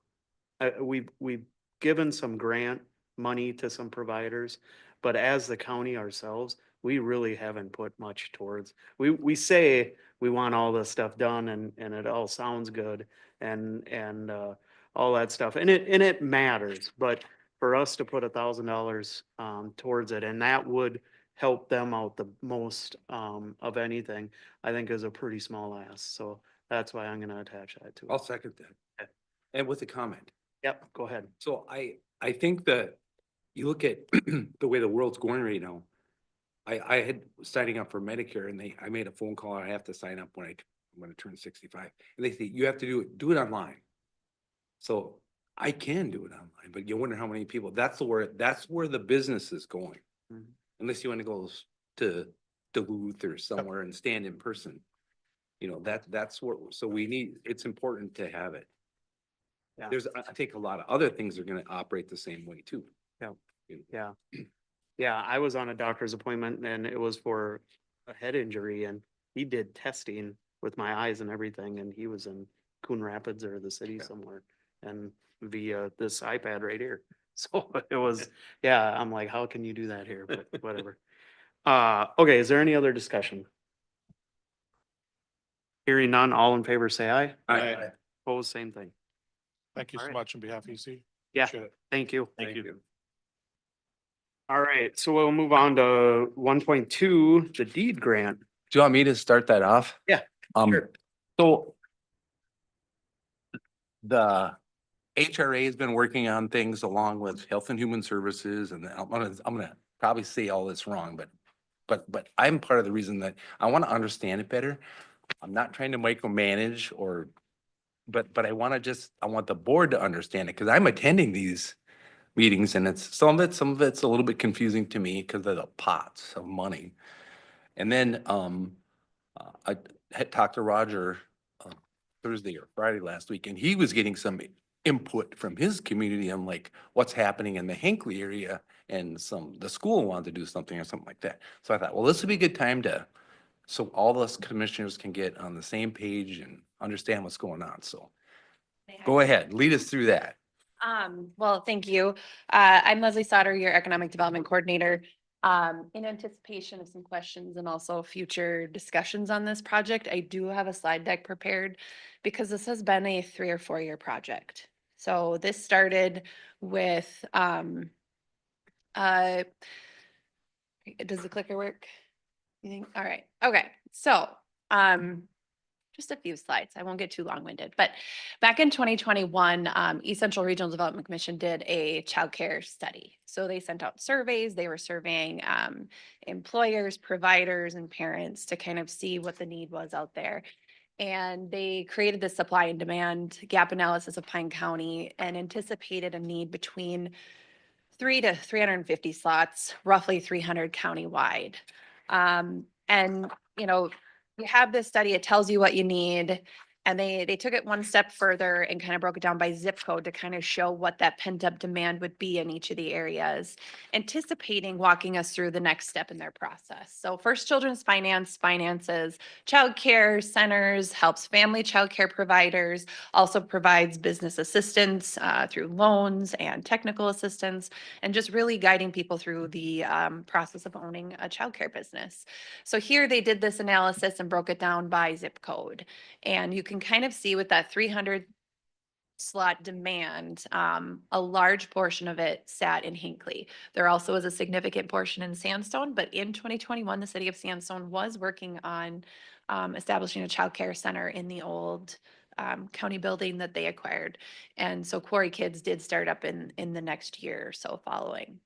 We've given some grant money to some providers, but as the county ourselves, we really haven't put much towards. We say we want all this stuff done and it all sounds good and all that stuff. And it matters, but for us to put $1,000 towards it, and that would help them out the most of anything, I think is a pretty small ask. So that's why I'm gonna attach that to I'll it. second that. And with a comment. Yep, go ahead. So I think that you look at the way the world's going right now. I had signing up for Medicare and I made a phone call. I have to sign up when I'm gonna turn 65. And they say, you have to do it online. So I can do it online, but you wonder how many people, that's where the business is going. Mhm. Unless you want to go to Duluth or somewhere and stand in person. You know, that's where, so it's important to have it. Yeah. I think a lot of other things are gonna operate the same way too. Yeah. Yeah, I was on a doctor's appointment and it was for a head injury and he did testing with my eyes and everything and he was in Coon Rapids or the city somewhere and via this iPad right here. So it was, yeah, I'm like, how can you do that here? But whatever. Okay, is there any other discussion? Hearing none, all in favor, say aye. Aye. Opposed, same thing. Thank you All so right. much on behalf of EC. Yeah. Appreciate it. Thank you. Thank you. All right, so we'll move on to 1.2, the deed grant. Do you want me to start that off? Yeah, sure. So the HRA has been working on things along with Health and Human Services, and I'm gonna probably say all this wrong, but I'm part of the reason that I want to understand it better. I'm not trying to micromanage but I want the board to understand it, because I'm attending these meetings and some of it's a little bit confusing to me because of the pots of money. And then, I had talked to Roger Thursday or Friday last week, and he was getting some input from his community on like what's happening in the Hinckley area, and the school wanted to do something or something like that. So I thought, well, this would be a good time so all us commissioners can get on the same page and understand what's going on. So go ahead, lead us through that. Well, thank you. I'm Leslie Sauter, your Economic Development Coordinator. In anticipation of some questions and also future discussions on this project, I do have a slide deck prepared because this has been a 3 or 4 year project. So this started with, does the clicker work? You think? All right. Okay. So, just a few slides. I won't get too long-winded, but back in 2021, East Central Regional Development Commission did a childcare study. So they sent out surveys. They were surveying employers, providers, and parents to kind of see what the need was out there. And they created the supply and demand gap analysis of Pine County and anticipated a need between 300 to 350 slots, roughly 300 countywide. And, you know, you have this study, it tells you what you need. And they took it one step further and kind of broke it down by zip code to kind of show what that pent up demand would be in each of the areas, anticipating walking us through the next step in their process. So First Children's finances, childcare centers, helps family childcare providers, also provides business assistance through loans and technical assistance, and just really guiding people through the process of owning a childcare business. So here they did this analysis and broke it down by zip code. And you can kind of see with that 300 slot demand, a large portion of it sat in Hinckley. There also was a significant portion in Sandstone, but in 2021, the city of Sandstone was working on establishing a childcare center in the old county building that they acquired. And so Quarry Kids did start up in the next year or so following.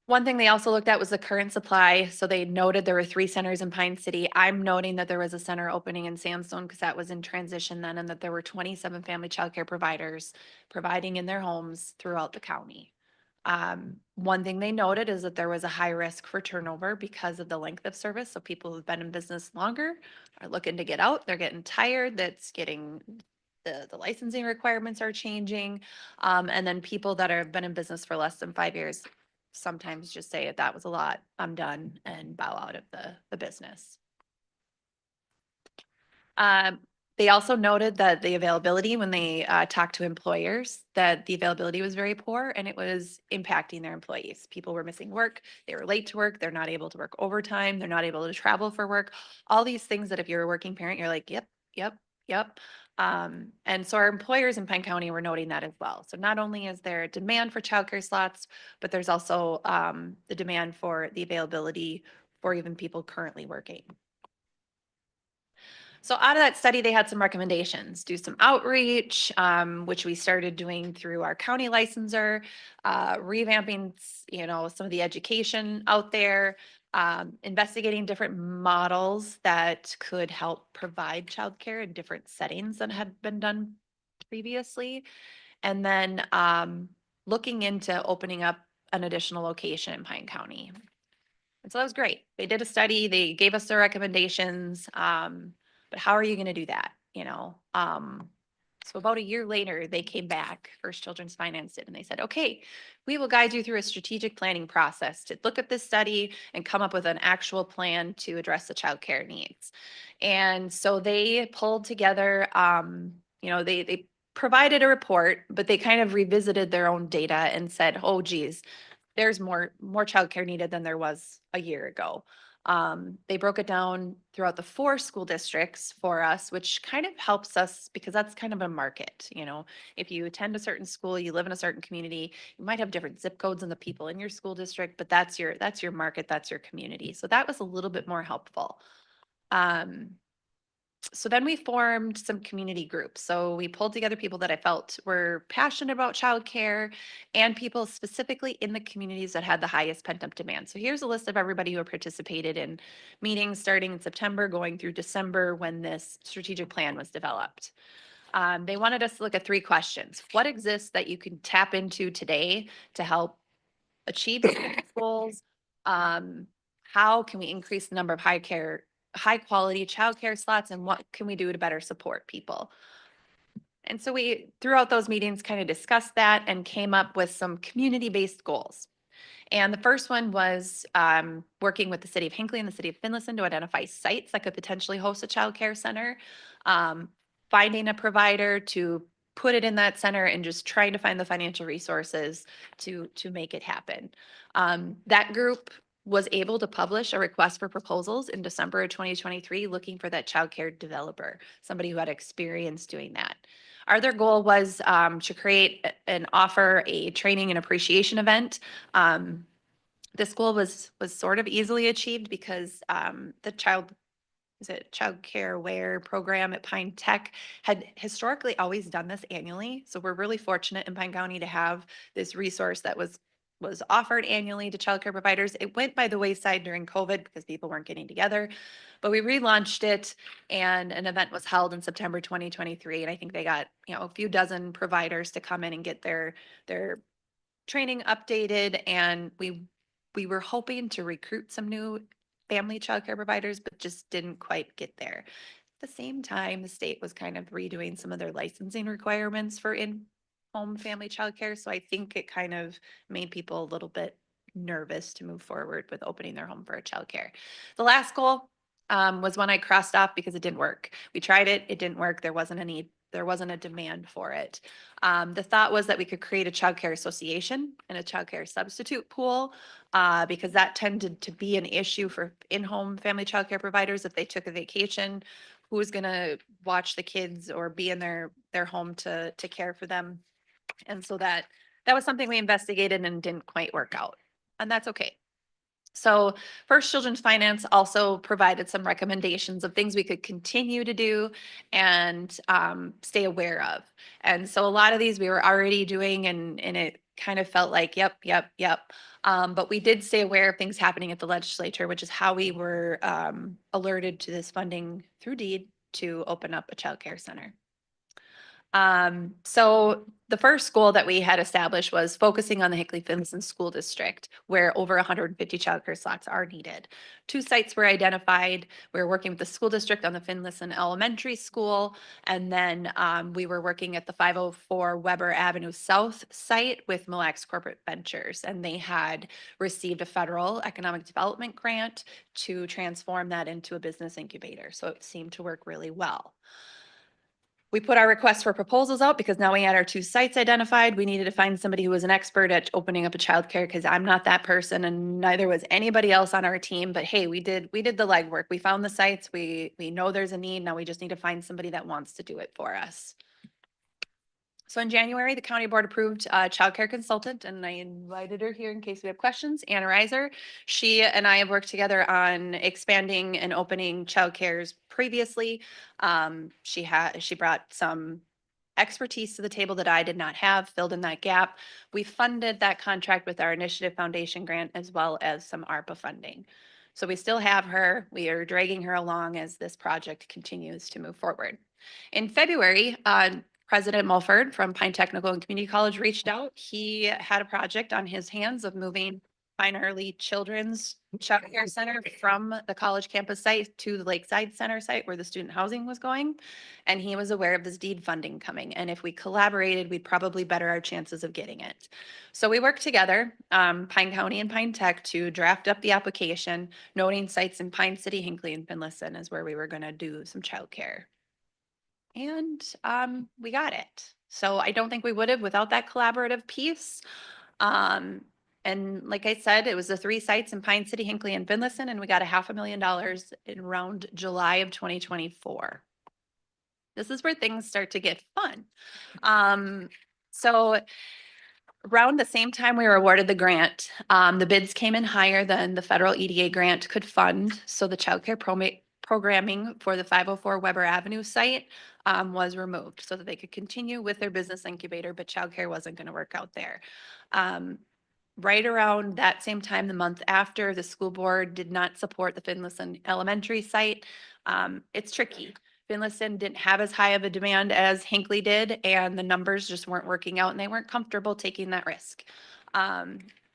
One thing they also looked at was the current supply. So they noted there were 3 centers in Pine City. I'm noting that there was a center opening in Sandstone because that was in transition then, and that there were 27 family childcare providers providing in their homes throughout the county. One thing they noted is that there was a high risk for turnover because of the length of service. So people who've been in business longer are looking to get out. They're getting tired. That's getting the licensing requirements are changing. And then people that have been in business for less than 5 years sometimes just say that was a lot, I'm done, and bow out of the business. They also noted that the availability, when they talked to employers, that the availability was very poor and it was impacting their employees. People were missing work, they were late to work, they're not able to work overtime, they're not able to travel for work. All these things that if you're a working parent, you're like, yep, yep, yep. And so our employers in Pine County were noting that as well. So not only is there demand for childcare slots, but there's also the demand for the availability for even people currently working. So out of that study, they had some recommendations, do some outreach, which we started doing through our county licensor, revamping, some of the education out there, investigating different models that could help provide childcare in different settings than had been done previously. And then looking into opening up an additional location in Pine County. And so that was great. They did a study, they gave us their recommendations. But how are you going to do that? So about a year later, they came back, First Children's Finance did, and they said, okay, we will guide you through a strategic planning process to look at this study and come up with an actual plan to address the childcare needs. And so they pulled together, they provided a report, but they kind of revisited their own data and said, oh, geez, there's more childcare needed than there was a year ago. They broke it down throughout the 4 school districts for us, which kind of helps us because that's kind of a market. If you attend a certain school, you live in a certain community, you might have different zip codes than the people in your school district, but that's your market, that's your community. So that was a little bit more helpful. So then we formed some community groups. So we pulled together people that I felt were passionate about childcare and people specifically in the communities that had the highest pent up demand. So here's a list of everybody who participated in meetings starting in September, going through December when this strategic plan was developed. They wanted us to look at 3 questions. What exists that you can tap into today to help achieve these goals? How can we increase the number of high quality childcare slots, and what can we do to better support people? And so we, throughout those meetings, kind of discussed that and came up with some community-based goals. And the first one was working with the city of Hinckley and the city of Finlayson to identify sites that could potentially host a childcare center, finding a provider to put it in that center, and just trying to find the financial resources to make it happen. That group was able to publish a request for proposals in December of 2023, looking for that childcare developer, somebody who had experience doing that. Our other goal was to create and offer a training and appreciation event. This goal was sort of easily achieved because the Child Care Aware program at Pine Tech had historically always done this annually. So we're really fortunate in Pine County to have this resource that was was offered annually to childcare providers. It went by the wayside during COVID because people weren't getting together. But we relaunched it and an event was held in September 2023. And I think they got, a few dozen providers to come in and get their training updated. And we were hoping to recruit some new family childcare providers, but just didn't quite get there. At the same time, the state was kind of redoing some of their licensing requirements for in-home family childcare. So I think it kind of made people a little bit nervous to move forward with opening their home for a childcare. The last goal was one I crossed off because it didn't work. We tried it, it didn't work. There wasn't a need, there wasn't a demand for it. The thought was that we could create a childcare association and a childcare substitute pool because that tended to be an issue for in-home family childcare providers. If they took a vacation, who was going to watch the kids or be in their home to care for them? And so that was something we investigated and didn't quite work out. And that's okay. So First Children's Finance also provided some recommendations of things we could continue to do and stay aware of. And so a lot of these we were already doing and it kind of felt like, yep. But we did stay aware of things happening at the legislature, which is how we were alerted to this funding through deed to open up a childcare center. So the first goal that we had established was focusing on the Hinckley-Finlayson School District, where over 150 childcare slots are needed. 2 sites were identified. We were working with the school district on the Finlayson Elementary School, and then we were working at the 504 Weber Avenue South site with Mille Lacs Corporate Ventures, and they had received a federal economic development grant to transform that into a business incubator. So it seemed to work really well. We put our request for proposals out because now we had our 2 sites identified. We needed to find somebody who was an expert at opening up a childcare because I'm not that person and neither was anybody else on our team. But hey, we did the legwork. We found the sites. We know there's a need. Now we just need to find somebody that wants to do it for us. So in January, the county board approved a childcare consultant, and I invited her here in case we have questions. Anna Reiser, she and I have worked together on expanding and opening childcares previously. She brought some expertise to the table that I did not have, filled in that gap. We funded that contract with our Initiative Foundation grant as well as some ARPA funding. So we still have her. We are dragging her along as this project continues to move forward. In February, President Mulford from Pine Technical and Community College reached out. He had a project on his hands of moving Pine Early Children's Child Care Center from the college campus site to the Lakeside Center site where the student housing was going. And he was aware of this deed funding coming. And if we collaborated, we'd probably better our chances of getting it. So we worked together, Pine County and Pine Tech, to draft up the application, noting sites in Pine City, Hinckley, and Finlayson is where we were going to do some childcare. And we got it. So I don't think we would have without that collaborative piece. And like I said, it was the 3 sites in Pine City, Hinckley, and Finlayson, and we got $500,000 in around July of 2024. This is where things start to get fun. So around the same time we were awarded the grant, the bids came in higher than the federal EDA grant could fund. So the childcare programming for the 504 Weber Avenue site was removed so that they could continue with their business incubator, but childcare wasn't going to work out there. Right around that same time, the month after, the school board did not support the Finlayson Elementary site. It's tricky. Finlayson didn't have as high of a demand as Hinckley did, and the numbers just weren't working out and they weren't comfortable taking that risk.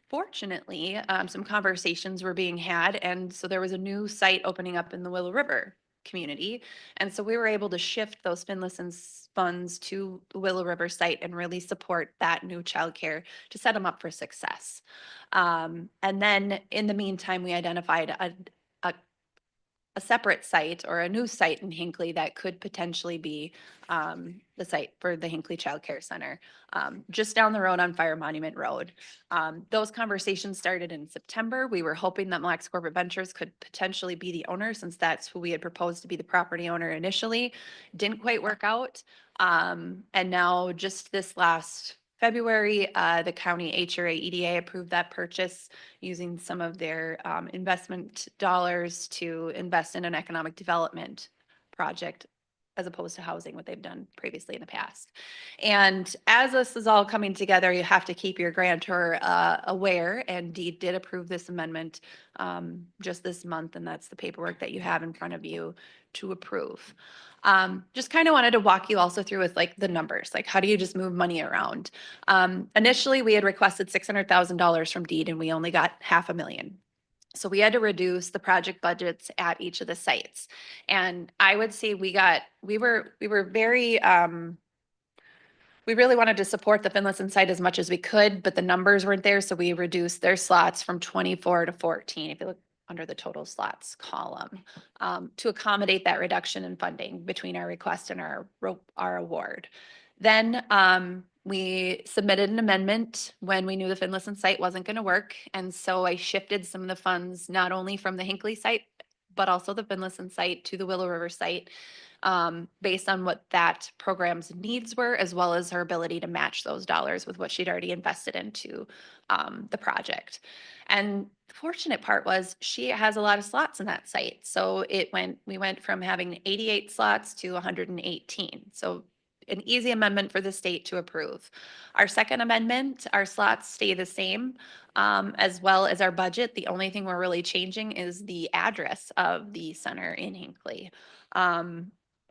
Fortunately, some conversations were being had, and so there was a new site opening up in the Willow River community. And so we were able to shift those Finlayson funds to the Willow River site and really support that new childcare to set them up for success. And then in the meantime, we identified a separate site or a new site in Hinckley that could potentially be the site for the Hinckley Child Care Center, just down the road on Fire Monument Road. Those conversations started in September. We were hoping that Mille Lacs Corporate Ventures could potentially be the owner, since that's who we had proposed to be the property owner initially. Didn't quite work out. And now just this last February, the county HRA EDA approved that purchase using some of their investment dollars to invest in an economic development project as opposed to housing, what they've done previously in the past. And as this is all coming together, you have to keep your grantor aware, and Deed did approve this amendment just this month, and that's the paperwork that you have in front of you to approve. Just kind of wanted to walk you also through with like the numbers, like how do you just move money around? Initially, we had requested $600,000 from Deed and we only got $500,000. So we had to reduce the project budgets at each of the sites. And I would say we were very, we really wanted to support the Finlayson site as much as we could, but the numbers weren't there. So we reduced their slots from 24 to 14. If you look under the total slots column, to accommodate that reduction in funding between our request and our award. Then we submitted an amendment when we knew the Finlayson site wasn't going to work. And so I shifted some of the funds, not only from the Hinckley site, but also the Finlayson site to the Willow River site, based on what that program's needs were, as well as her ability to match those dollars with what she'd already invested into the project. And the fortunate part was she has a lot of slots in that site. So we went from having 88 slots to 118. So an easy amendment for the state to approve. Our second amendment, our slots stay the same, as well as our budget. The only thing we're really changing is the address of the center in Hinckley.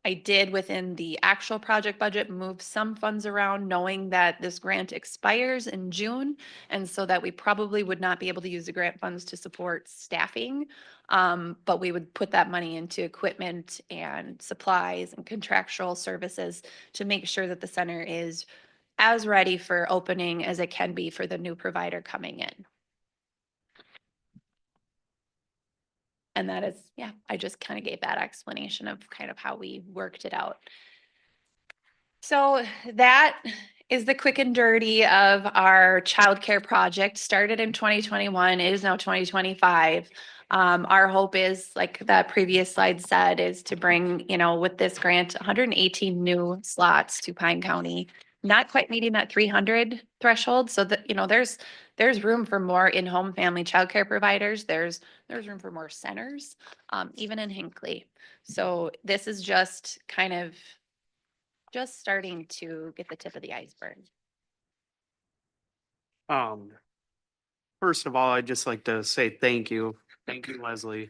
I did, within the actual project budget, move some funds around, knowing that this grant expires in June, and so that we probably would not be able to use the grant funds to support staffing. But we would put that money into equipment and supplies and contractual services to make sure that the center is as ready for opening as it can be for the new provider coming in. And that is, yeah, I just kind of gave that explanation of kind of how we worked it out. So that is the quick and dirty of our childcare project. Started in 2021, it is now 2025. Our hope is, like that previous slide said, is to bring, with this grant, 118 new slots to Pine County. Not quite meeting that 300 threshold, so that, there's room for more in-home family childcare providers. There's room for more centers, even in Hinckley. So this is just kind of just starting to get the tip of the iceberg. First of all, I'd just like to say thank you. Thank you, Leslie.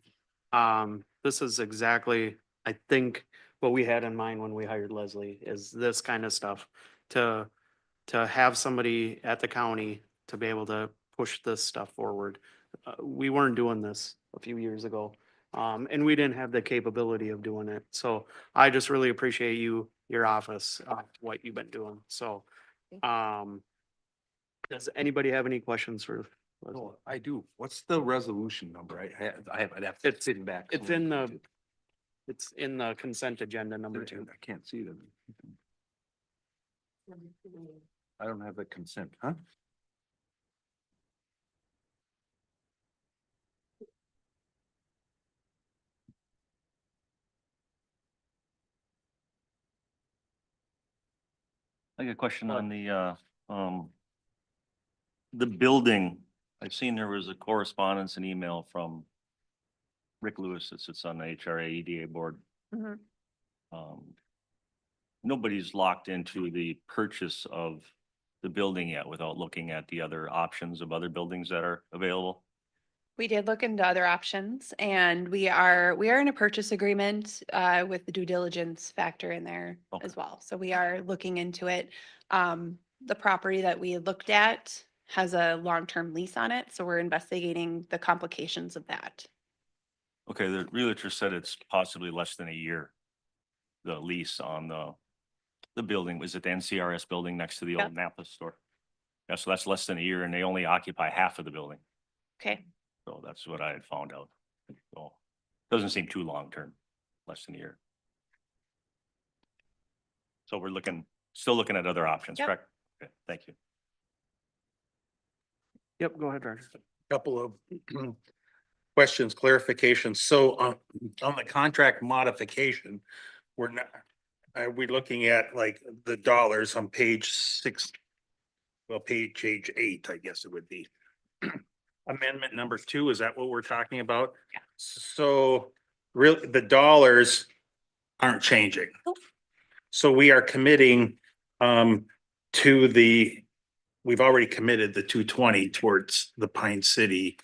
This is exactly, I think, what we had in mind when we hired Leslie, is this kind of stuff. To have somebody at the county to be able to push this stuff forward. We weren't doing this a few years ago, and we didn't have the capability of doing it. So I just really appreciate your office, what you've been doing. So, does anybody have any questions for Leslie? Oh, I do. What's the resolution number? I'd have to sit back. It's in the consent agenda number 2. I can't see them. I don't have the consent, huh? I got a question on the building. I've seen there was a correspondence and email from Rick Lewis that sits on the HRA EDA board. Mhm. Nobody's locked into the purchase of the building yet without looking at the other options of other buildings that are available. We did look into other options, and we are in a purchase agreement with the due diligence factor in there Okay. as well. So we are looking into it. The property that we looked at has a long-term lease on it, so we're investigating the complications of that. Okay, the realtor said it's possibly less than a year. The lease on the building, was it the NCRS building next to the Yep. old Napa store? Yeah, so that's less than a year and they only occupy half of the building. Okay. So that's what I had found out. So doesn't seem too long term, less than a year. So we're still looking at other options, Yep. correct? Okay, thank you. Yep, go ahead, Roger. Couple of questions, clarifications. So on the contract modification, are we looking at like the dollars on page 6? Well, page 8, I guess it would be. Amendment number 2, is that what we're talking about? Yeah. So really the dollars aren't changing. Nope. So we are committing to we've already committed the 220 towards the Pine City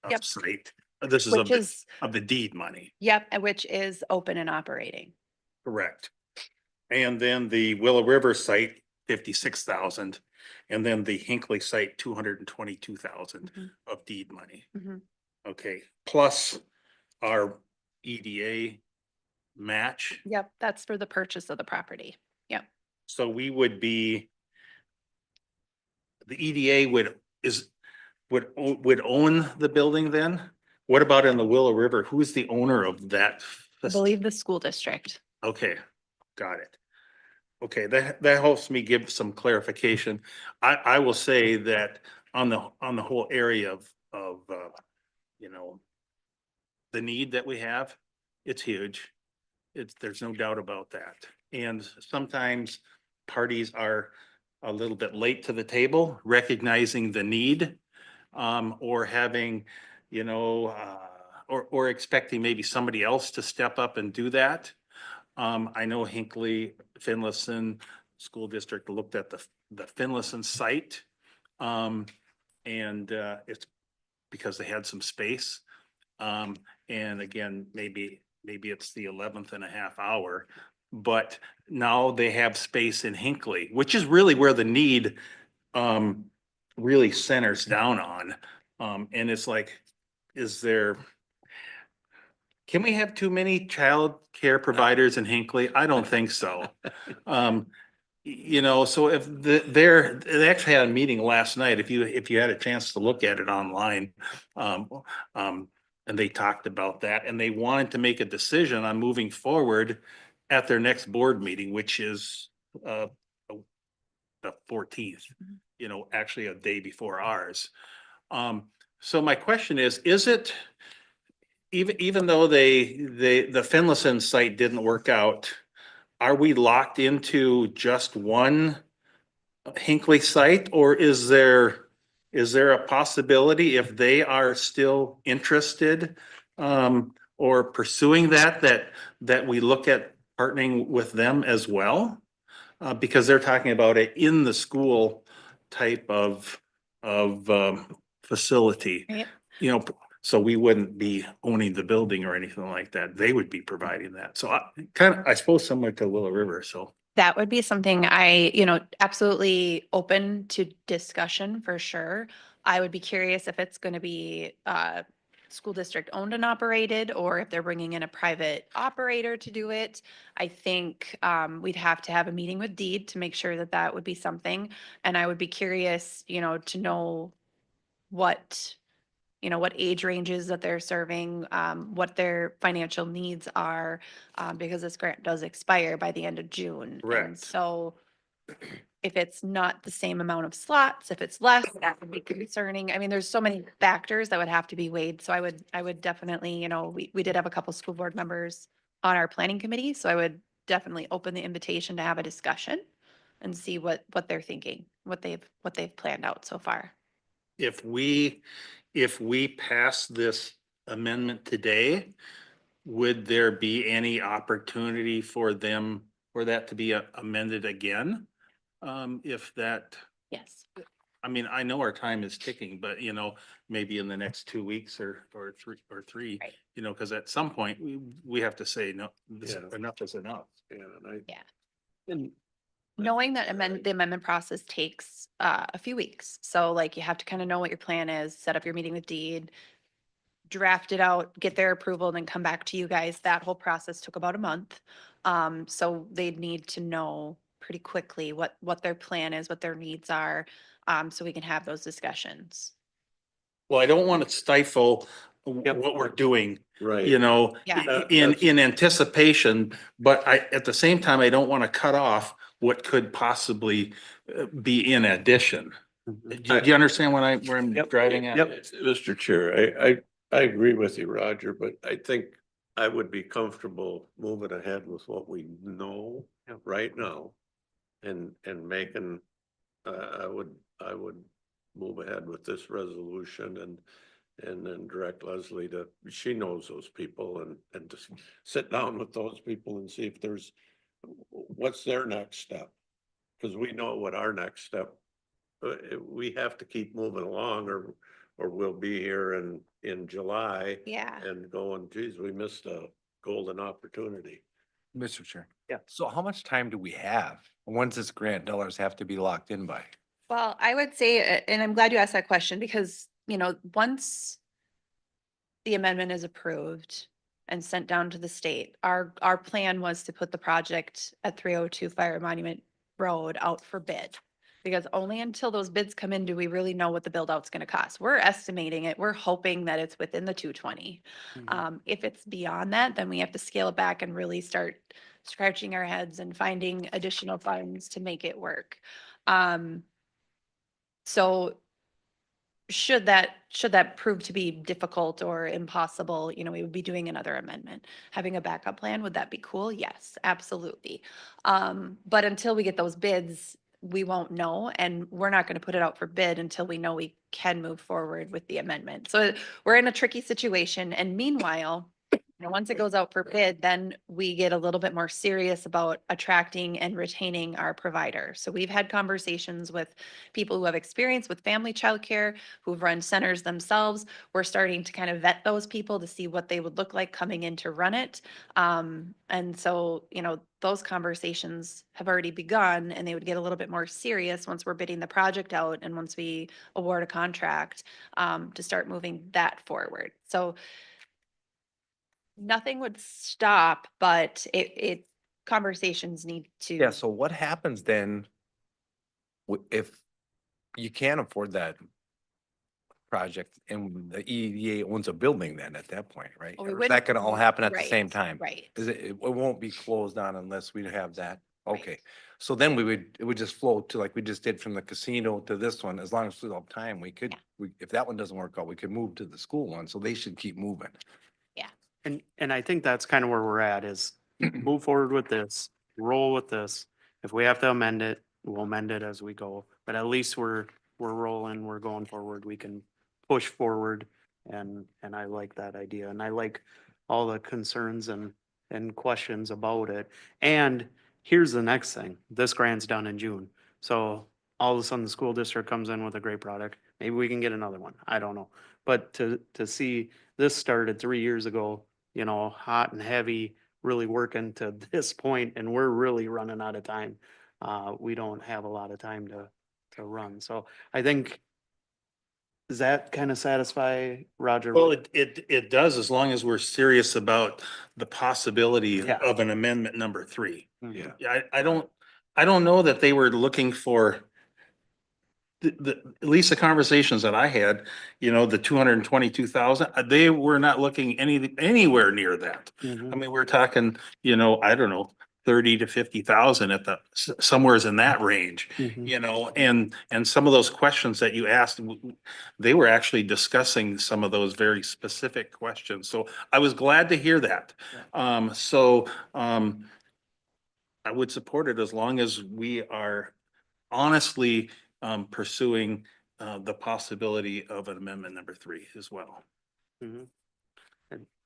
Yep. site. This is Which is, of the deed money, yep, and which is open and operating. correct? And then the Willow River site, 56,000, and then the Hinckley site, 222,000 Mhm. of deed money. Mhm. Okay, plus our EDA match. Yep, that's for the purchase of the property. Yep. So we would be. The EDA would own the building then? What about in the Willow River? Who's the owner of that? I believe the school district. Okay, got it. Okay, that helps me give some clarification. I will say that on the whole area of you know, the need that we have, it's huge. There's no doubt about that. And sometimes parties are a little bit late to the table, recognizing the need, or having, or expecting maybe somebody else to step up and do that. I know Hinckley, Finlayson School District looked at the Finlayson site. And it's because they had some space. And again, maybe it's the 11th and a half hour, but now they have space in Hinckley, which is really where the need really centers down on. And it's like, can we have too many child care providers in Hinckley? I don't think so. So if they actually had a meeting last night, if you had a chance to look at it online. And they talked about that and they wanted to make a decision on moving forward at their next board meeting, which is the 14th, actually a day before ours. So my question is it, even though the Finlayson site didn't work out, are we locked into just one Hinckley site, or is there a possibility if they are still interested or pursuing that we look at partnering with them as well? Because they're talking about it in the school type of facility. Right. So we wouldn't be owning the building or anything like that. They would be providing that. So I suppose similar to Willow River, so. That would be something absolutely open to discussion for sure. I would be curious if it's going to be school district owned and operated, or if they're bringing in a private operator to do it. I think we'd have to have a meeting with Deed to make sure that would be something. And I would be curious, to know what age ranges that they're serving, what their financial needs are, because this grant does expire by the end of June. And Correct. so if it's not the same amount of slots, if it's less, that would be concerning. I mean, there's so many factors that would have to be weighed. So I would definitely, we did have a couple school board members on our planning committee. So I would definitely open the invitation to have a discussion and see what they're thinking, what they've planned out so far. If we pass this amendment today, would there be any opportunity for that to be amended again? If that, Yes. I mean, I know our time is ticking, but maybe in the next 2 weeks or three, Right. because at some point we have to say, no, Yeah. enough is enough. Knowing that the amendment process takes a few weeks. So like you have to kind of know what your plan is, set up your meeting with Deed, draft it out, get their approval, and then come back to you guys. That whole process took about a month. So they'd need to know pretty quickly what their plan is, what their needs are, so we can have those discussions. Well, I don't want to stifle what we're doing, Right. Yeah. in anticipation, but at the same time, I don't want to cut off what could possibly be in addition. Do you understand where I'm driving at? Yep, Mr. Chair, I agree with you, Roger, but I think I would be comfortable moving ahead with what we know right now. And making, I would move ahead with this resolution And then direct Leslie to, she knows those people and just sit down with those people and see if there's, what's their next step? Cause we know what our next step, we have to keep moving along or we'll be here in July Yeah. and going, geez, we missed a golden opportunity. Mr. Chair. Yeah. So how much time do we have? Once this grant dollars have to be locked in by? Well, I would say, and I'm glad you asked that question because, once the amendment is approved and sent down to the state, our plan was to put the project at 302 Fire Monument Road out for bid. Because only until those bids come in do we really know what the build out's gonna cost. We're estimating it. We're hoping that it's within the 220. If it's beyond that, then we have to scale it back and really start scratching our heads and finding additional funds to make it work. So should that prove to be difficult or impossible, we would be doing another amendment. Having a backup plan, would that be cool? Yes, absolutely. But until we get those bids, we won't know, and we're not going to put it out for bid until we know we can move forward with the amendment. So we're in a tricky situation, and meanwhile, once it goes out for bid, then we get a little bit more serious about attracting and retaining our provider. So we've had conversations with people who have experience with family childcare, who've run centers themselves. We're starting to kind of vet those people to see what they would look like coming in to run it. And so, those conversations have already begun, and they would get a little bit more serious once we're bidding the project out and once we award a contract, to start moving that forward. So nothing would stop, but conversations need to. Yeah, so what happens then? If you can't afford that project and the EDA owns a building then at that point, right? Well, we Or is wouldn't- that gonna all happen at the same Right, time? Right. It won't be closed on unless we have that. Right. Okay, so then it would just flow to like we just did from the casino to this one. As long as we have time, we could, if that one doesn't work out, we could move to the school one. So they should keep moving. And I think that's kind of where we're at is move forward with this, roll with this. If we have to amend it, we'll amend it as we go. But at least we're rolling, we're going forward. We can push forward. And I like that idea. And I like all the concerns and questions about it. And here's the next thing. This grant's done in June. So all of a sudden the school district comes in with a great product. Maybe we can get another one. I don't know. But to see this started 3 years ago, hot and heavy, really working to this point, and we're really running out of time. We don't have a lot of time to run. So I think, does that kind of satisfy Roger? Well, it does, as long as we're serious about the possibility Yeah. of an amendment number 3. Mhm. Yeah, I don't know that they were looking for at least the conversations that I had, the 222,000, they were not looking anywhere near that. Mhm. I mean, we're talking, I don't know, 30 to 50,000 at somewhere's in that range, Mhm. and some of those questions that you asked, they were actually discussing some of those very specific questions. So I was glad to hear that. I would support it as long as we are honestly pursuing the possibility of an amendment number 3 as well. Mhm.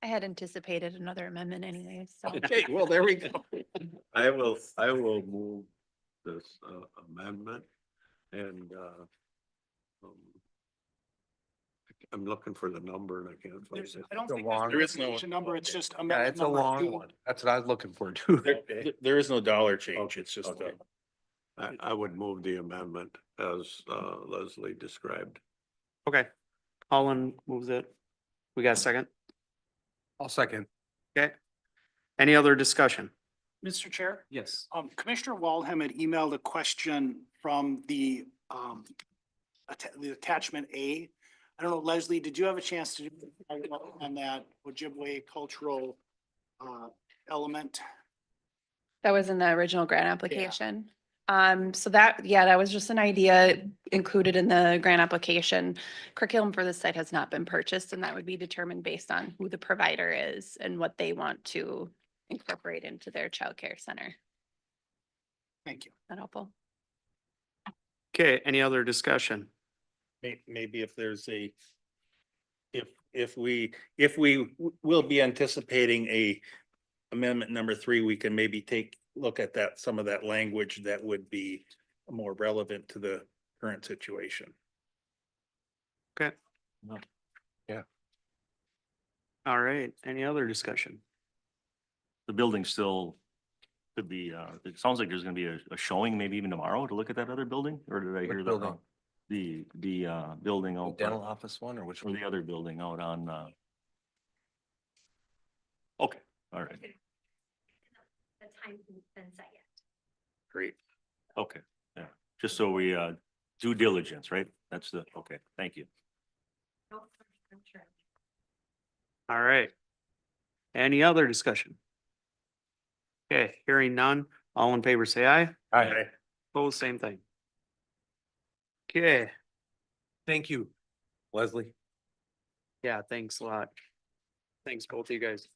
I had anticipated another amendment anyways, so. Okay, well, there we go. I will move this amendment and I'm looking for the number and I can't find it. I don't It's a think long- there's There is no- a number, it's just Yeah, amendment it's a number long 2. one. That's what I was looking for too. There is no dollar change. It's just, Okay. I would move the amendment as Leslie described. Okay. Holland moves it. We got a second? I'll second. Okay. Any other discussion? Mr. Chair? Yes. Commissioner Waldham had emailed a question from the attachment A. I don't know, Leslie, did you have a chance to do on that Ojibwe cultural element? That was in the original grant application. So that was just an idea included in the grant application. Curriculum for this site has not been purchased, and that would be determined based on who the provider is and what they want to incorporate into their childcare center. Thank you. That helpful? Okay, any other discussion? maybe if there's a if we will be anticipating a amendment number 3, we can maybe look at that, some of that language that would be more relevant to the current situation. Okay. Yeah. All right, any other discussion? The building still could be, it sounds like there's gonna be a showing maybe even tomorrow to look at that other building, or did I Which hear that building? wrong? The building The out, dental office one or which or one? the other building out on, okay, all right, The time has been set yet. Great. okay, yeah, just so we, due diligence, right? That's the, okay, thank you. No, I'm sure. All right. Any other discussion? Okay, hearing none, all in favor say aye. Aye. Opposed, same thing. Okay, Thank you, Leslie. yeah, thanks a lot. Thanks both of you guys.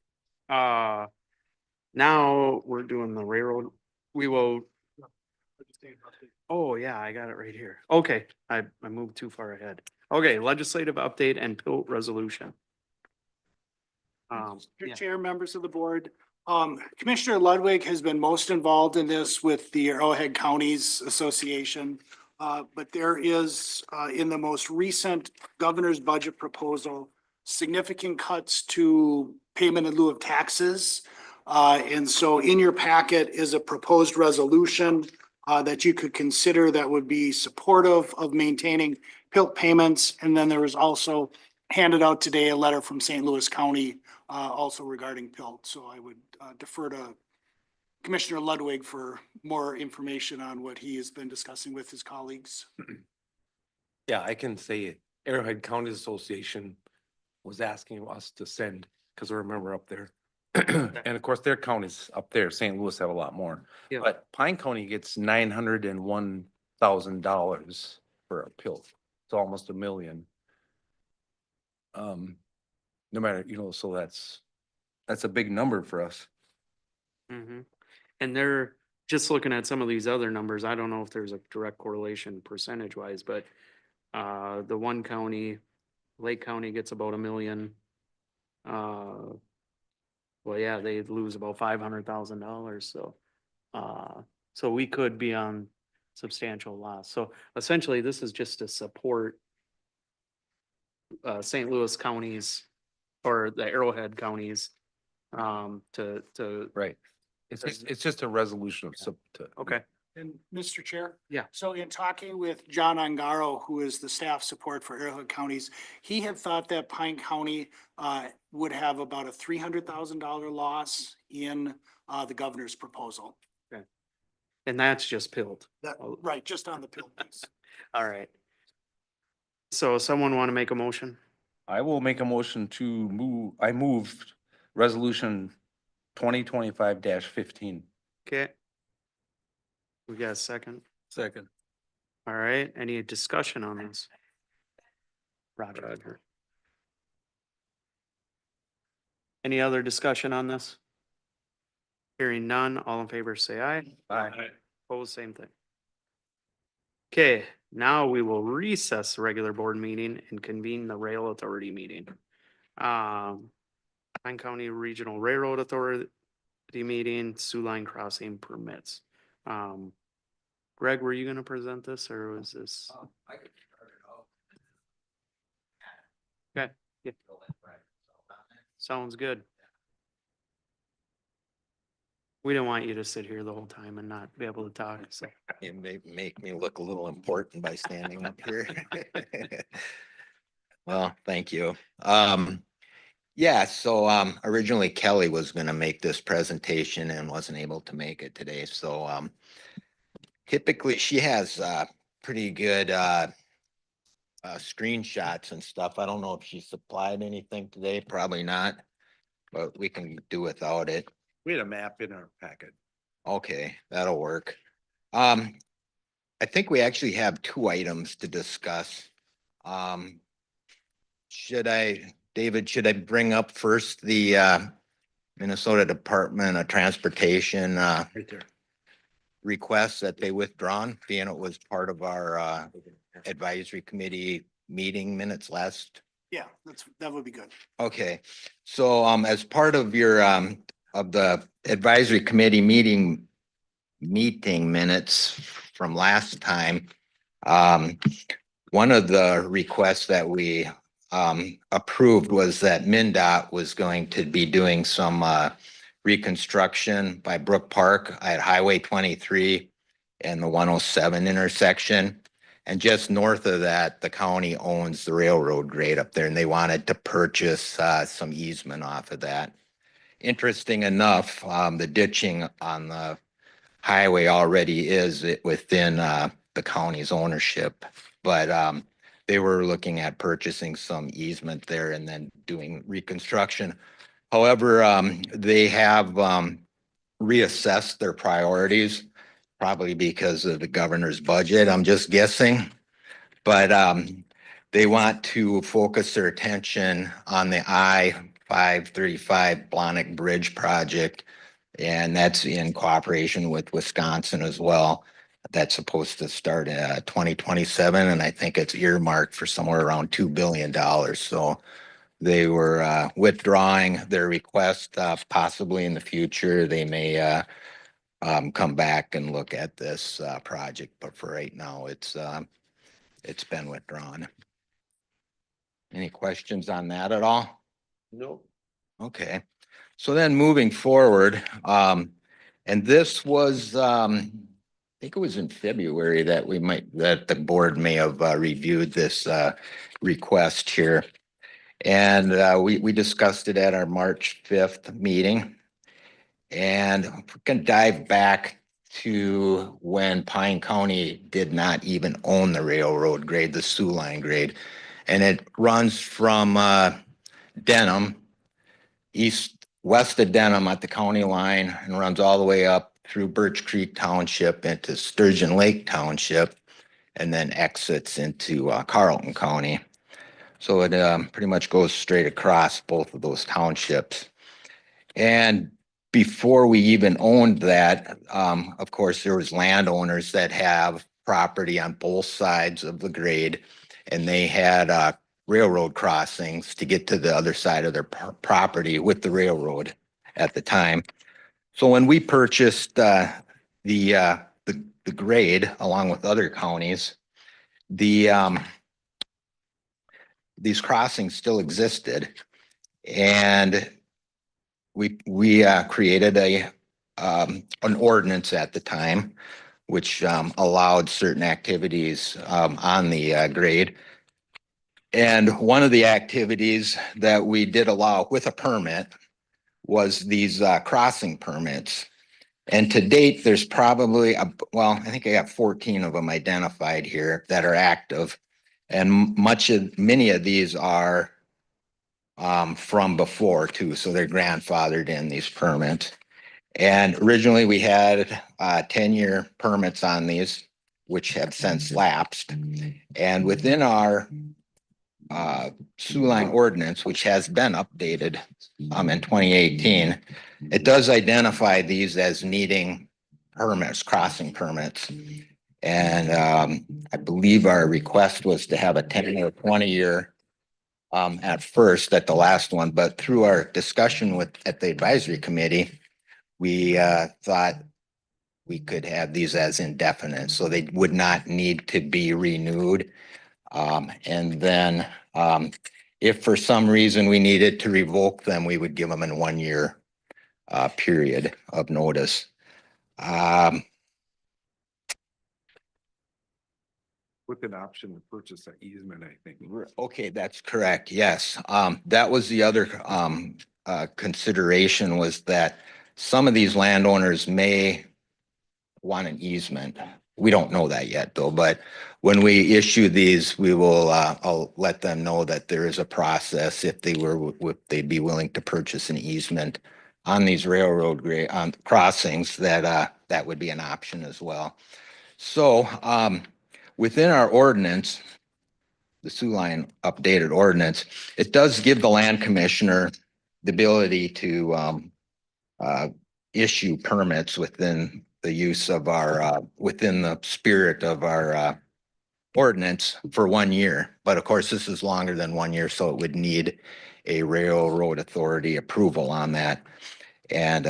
Now we're doing the railroad. We will. Oh, yeah, I got it right here. Okay, I moved too far ahead. Okay, legislative update and PILT resolution. Mr. Yeah. Chair, members of the board, Commissioner Ludwig has been most involved in this with the Arrowhead Counties Association. But there is, in the most recent governor's budget proposal, significant cuts to payment in lieu of taxes. And so in your packet is a proposed resolution that you could consider that would be supportive of maintaining PILT payments. And then there was also handed out today a letter from St. Louis County also regarding PILT. So I would defer to Commissioner Ludwig for more information on what he has been discussing with his colleagues. Yeah, I can say it. Arrowhead County Association was asking us to send, because we're a member up there. And of course, their counties up there, St. Louis have a lot more. Yeah. But Pine County gets $901,000 for a pill. It's almost $1 million. No matter, so that's a big number for us. Mhm. And they're just looking at some of these other numbers. I don't know if there's a direct correlation percentage wise, but the one county, Lake County gets about $1 million. Well, yeah, they lose about $500,000, so so we could be on substantial loss. So essentially, this is just to support St. Louis counties or the Arrowhead counties to Right. It's just a resolution of, okay. And Mr. Chair? Yeah. So in talking with John Ongaro, who is the staff support for Arrowhead Counties, he had thought that Pine County would have about a $300,000 loss in the governor's proposal. And that's just pilled. Right, just on the PILT piece. All right. So someone want to make a motion? I will make a motion to I move resolution 2025-15. Okay. We got a second. Second. All right, any discussion on this? Roger. Any other discussion on this? Hearing none, all in favor say aye. Aye. Opposed, same thing. Okay, now we will recess the regular board meeting and convene the rail authority meeting. Pine County Regional Railroad Authority meeting, Sioux Line Crossing permits. Greg, were you gonna present this or was this? I could start it off. Okay, yeah, sounds good. We don't want you to sit here the whole time and not be able to talk, so. You make me look a little important by standing up here. Well, thank you. Yeah, so originally Kelly was gonna make this presentation and wasn't able to make it today, so typically she has pretty good screenshots and stuff. I don't know if she supplied anything today, probably not, but we can do without it. We had a map in our packet. Okay, that'll work. I think we actually have 2 items to discuss. David, should I bring up first the Minnesota Department of Transportation Right there. request that they withdrawn, being it was part of our advisory committee meeting minutes last Yeah, that would be good. Okay, so as part of your of the advisory committee meeting minutes from last time, one of the requests that we approved was that MinDOT was going to be doing some reconstruction by Brook Park at Highway 23 and the 107 intersection. And just north of that, the county owns the railroad grade up there, and they wanted to purchase some easement off of that. Interesting enough, the ditching on the highway already is within the county's ownership, but they were looking at purchasing some easement there and then doing reconstruction. However, they have reassessed their priorities, probably because of the governor's budget, I'm just guessing. But they want to focus their attention on the I-535 Blonick Bridge project. And that's in cooperation with Wisconsin as well. That's supposed to start in 2027, and I think it's earmarked for somewhere around $2 billion. So they were withdrawing their request. Possibly in the future, they may come back and look at this project, but for right now, it's been withdrawn. Any questions on that at all? No. Okay, so then moving forward, and this was, I think it was in February that that the board may have reviewed this request here. And we discussed it at our March 5th meeting. And we can dive back to when Pine County did not even own the railroad grade, the Sioux Line grade. And it runs from Denham, west of Denham at the county line, and runs all the way up through Birch Creek Township into Sturgeon Lake Township, and then exits into Carlton County. So it pretty much goes straight across both of those townships. And before we even owned that, of course, there was landowners that have property on both sides of the grade, and they had railroad crossings to get to the other side of their property with the railroad at the time. So when we purchased the grade along with other counties, these crossings still existed, and we created an ordinance at the time, which allowed certain activities on the grade. And one of the activities that we did allow with a permit was these crossing permits. And to date, there's probably, I think I got 14 of them identified here that are active. And many of these are from before too, so they're grandfathered in these permits. And originally we had 10-year permits on these, which have since lapsed. And within our Sioux Line ordinance, which has been updated in 2018, it does identify these as needing permits, crossing permits. And I believe our request was to have a 10 or 20-year at first at the last one, but through our discussion at the advisory committee, we thought we could have these as indefinite, so they would not need to be renewed. And then if for some reason we needed to revoke them, we would give them in 1 year period of notice. With an option to purchase an easement, I think. Okay, that's correct. Yes. That was the other consideration, was that some of these landowners may want an easement. We don't know that yet though, but when we issue these, we will, I'll let them know that there is a process if they'd be willing to purchase an easement on these railroad crossings, that would be an option as well. So, within our ordinance, the Sioux Line updated ordinance, it does give the land commissioner the ability to issue permits within the use of our, within the spirit of our ordinance for 1 year. But of course, this is longer than 1 year, so it would need a railroad authority approval on that. And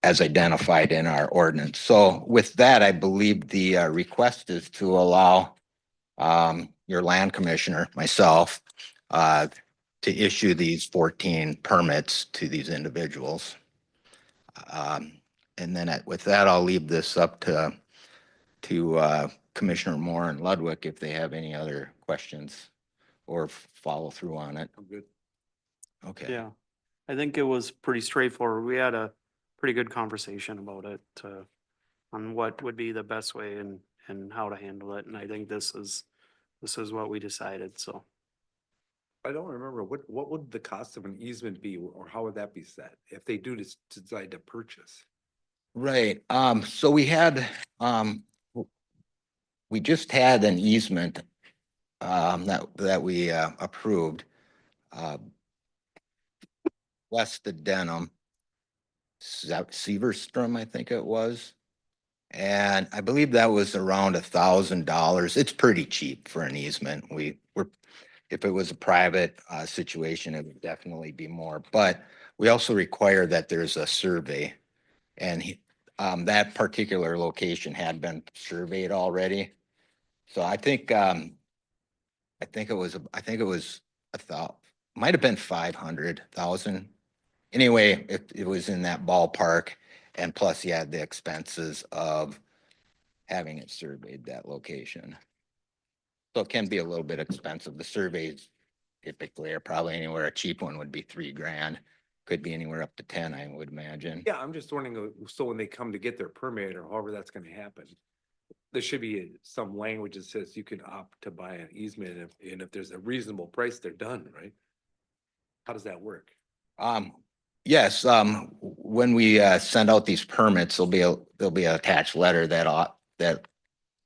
as identified in our ordinance. So with that, I believe the request is to allow your land commissioner, myself, to issue these 14 permits to these individuals. And then with that, I'll leave this up to Commissioner Moore and Ludwig if they have any other questions or follow through on it. I'm good. Okay. Yeah, I think it was pretty straightforward. We had a pretty good conversation about it, on what would be the best way and how to handle it. And I think this is what we decided, so. I don't remember, what would the cost of an easement be, or how would that be set if they do decide to purchase? Right, so we had, we just had an easement, that we, approved, west of Denham, Severstrom, I think it was. And I believe that was around $1,000. It's pretty cheap for an easement. If it was a private, situation, it would definitely be more, but we also require that there's a survey. And that particular location had been surveyed already. So I think it was might have been 500,000. Anyway, it was in that ballpark, and plus you had the expenses of having it surveyed, that location. So it can be a little bit expensive. The surveys typically are probably anywhere, a cheap one would be $3,000. Could be anywhere up to 10, I would imagine. Yeah, I'm just wondering, so when they come to get their permit or however that's gonna happen, there should be some language that says you can opt to buy an easement and if there's a reasonable price, they're done, right? How does that work? Yes, when we send out these permits, there'll be an attached letter that